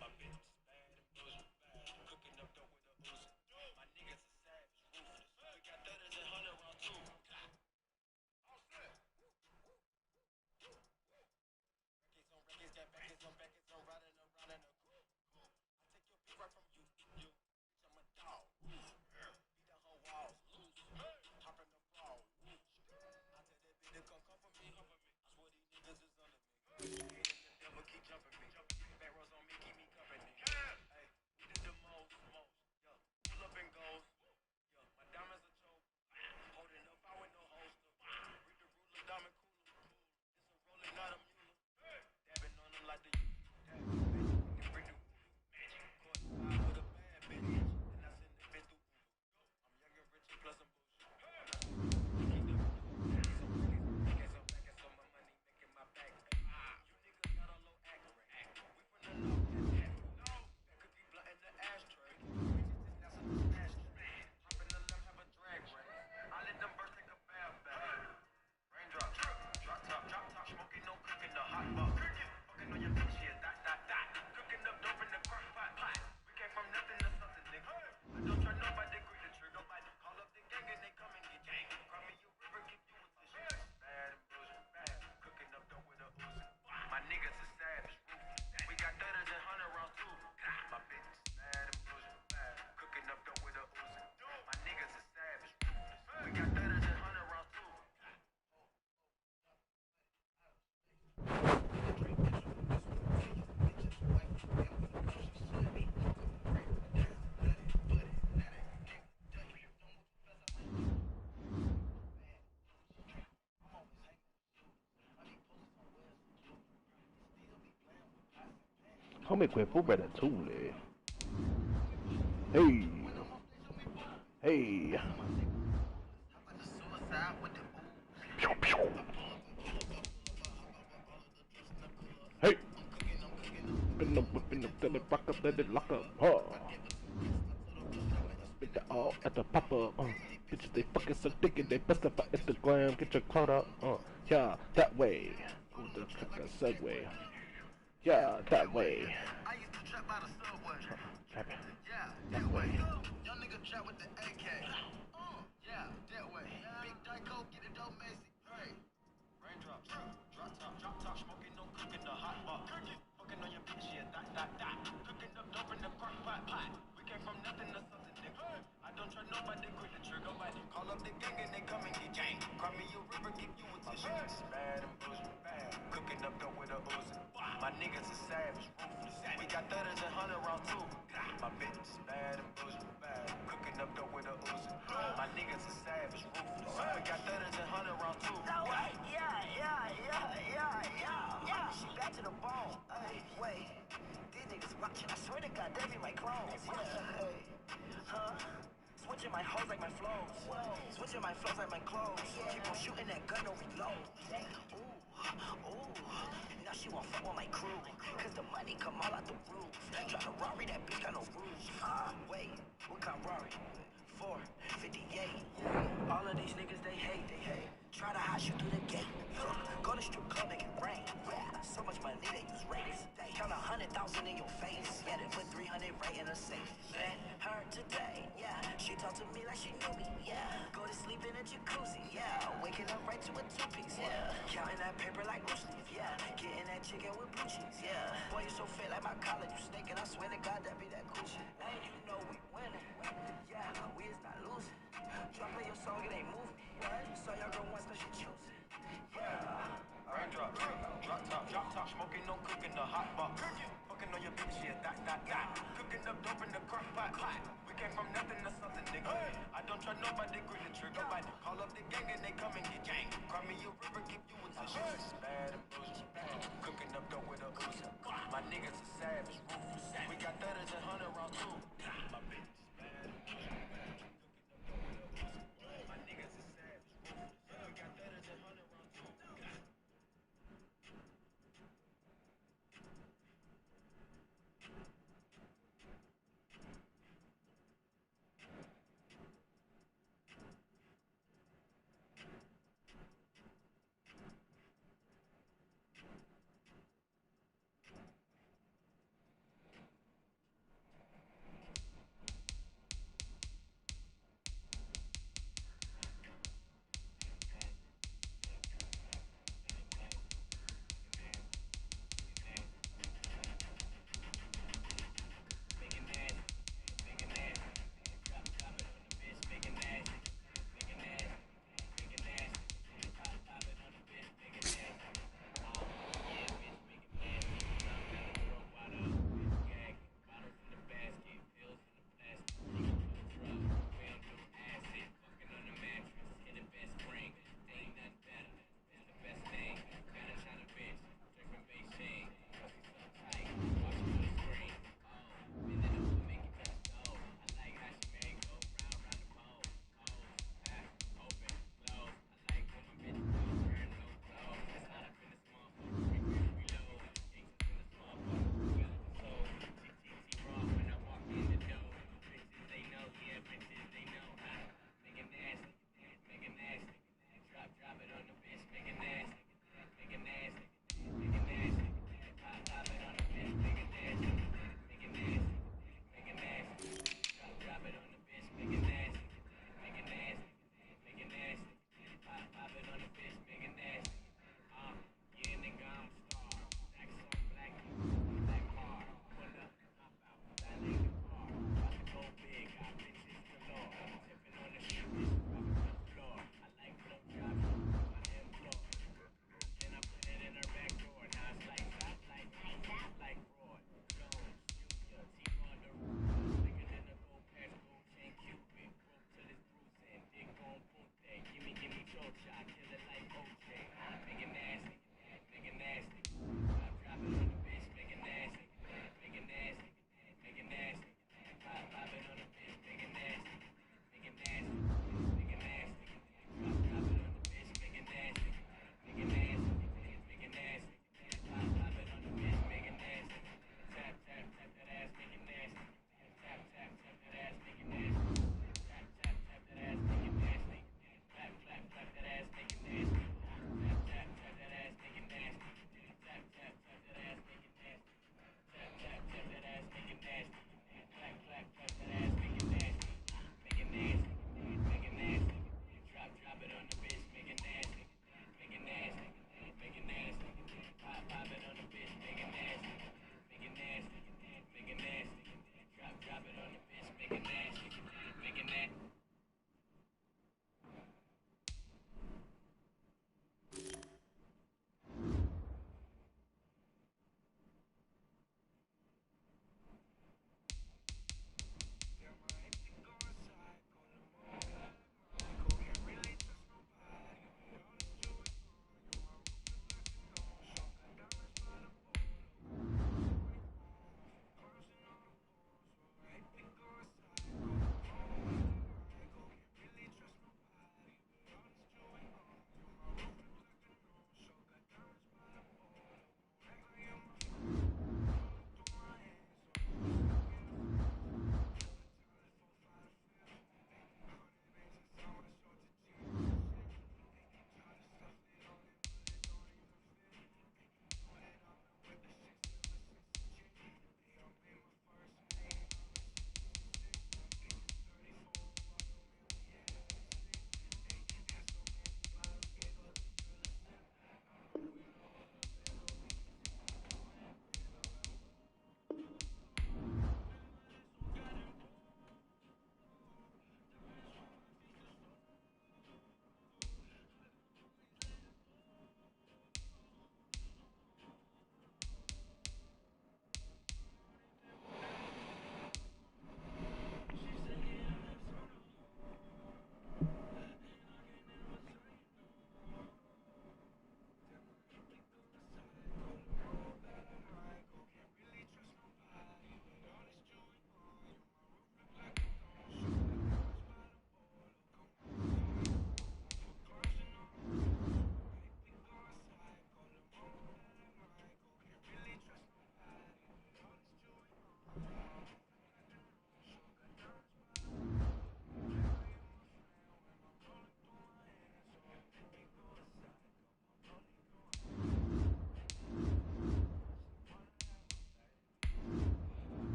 My bitch is bad and bullshit, bad. Cooking up dope with a Uzi. My niggas are savage, ruthless. We got 30s and 100 rounds too. All set. Records got backers on riding around in a coupe. I take your beat right from you. Bitch, I'm a dog. Beat down her walls. Hop in the ball. I tell that bitch to come for me. I swear these niggas is under me. Haters the devil keep jumping me. Back rows on me, keep me company. Hey, we did the most. Yeah, pull up and go. Yeah, my diamonds are choke. Holding up, I with no holster. Read the ruler, diamond cooler. It's a rolling, not a mule. Dabbing on them like the bring the magic. Caught with a bad bitch. And I send the bitch through. I'm young and rich and plus I'm bullshit. Some back, so my money making my back. You niggas got a low accurate. on your bitch, yeah, that. Cooking up dope in the crock pot. We came from nothing to something, nigga. I don't try nobody, grip the trigger, nobody. Call up the gang and they come and get gang. Cry me you river, give you a tissue. Bad and bullshit, bad. Cooking up dope with a Uzi. My niggas is savage, ruthless. We got 30s and 100 rounds too. My bitch is bad and bullshit, bad. Cooking up dope with a Uzi. My niggas is savage, ruthless. We got 30s and 100 rounds too. Come quel povero Tule. Hey. Hey. Pew, pew. Hey. Whipping up, let it rock up, let it lock up. Huh. Spit that all at the pop up. Bitches, they fucking so dick and they bust up on Instagram. Get your clout up. Yeah, that way. Ooh, the segue. Yeah, that way. I used to trap by the subway. Trapping. Yeah, that way. Young nigga trap with the AK. Yeah, that way. Big Dyko, get it dope, Macy. Hey. Raindrops. Drop top, smoking, no cooking, the hot pot. Fucking on your bitch, yeah, that. Cooking up dope in the crock pot. We came from nothing to something, nigga. I don't try nobody, grip the trigger, nobody. Call up the gang and they come and get gang. Cry me a river, give you a tissue. Bad and bullshit, bad. Cooking up dope with a Uzi. My niggas is savage, ruthless. We got 30s and 100 rounds too. My bitch is bad and bullshit, bad. Cooking up dope with a Uzi. My niggas is savage, ruthless. We got 30s and 100 rounds too. Yeah. She back to the bone. Hey, wait. These niggas watching. I swear to God, they be my clones. Yeah, hey. Huh? Switching my hoes like my flows. Switching my flows like my clothes. Keep on shooting that gun, no reload. Ooh. Now she won't fuck with my crew. Cause the money come all out the roof. Tryna Rari, that bitch got no roof. Wait, what kind of Rari? 458. All of these niggas, they hate. Try to hide you through the gate. Go to strip club, make it rain. So much money, they use rates. Count 100,000 in your face. Yeah, they put 300 right in a safe. Met her today, yeah. She talked to me like she knew me, yeah. Go to sleep in a jacuzzi, yeah. Waking up right to a two-piece, yeah. Counting that paper like loose leaf, yeah. Getting that chicken with blue cheese, yeah. Boy, you so fit like my collar, you snaking. I swear to God, that be that Gucci. And you know we winning, yeah. We is not losing. Try play your song, it ain't moving. So your girl wants that she choosing, yeah. Raindrop, drop top, smoking, no cooking, the hot box. Fucking on your bitch, yeah, that. Cooking up dope in the crock pot. We came from nothing to something, nigga. I don't try nobody, grip the trigger, nobody. Call up the gang and they come and get gang. Cry me a river, give you a tissue. Bad and bullshit, bad. Cooking up dope with a Uzi. My niggas is savage, ruthless. We got 30s and 100 rounds too. My bitch is bad and bullshit, bad. Cooking up dope with a Uzi. My niggas is savage, ruthless. We got 30s and 100 rounds too.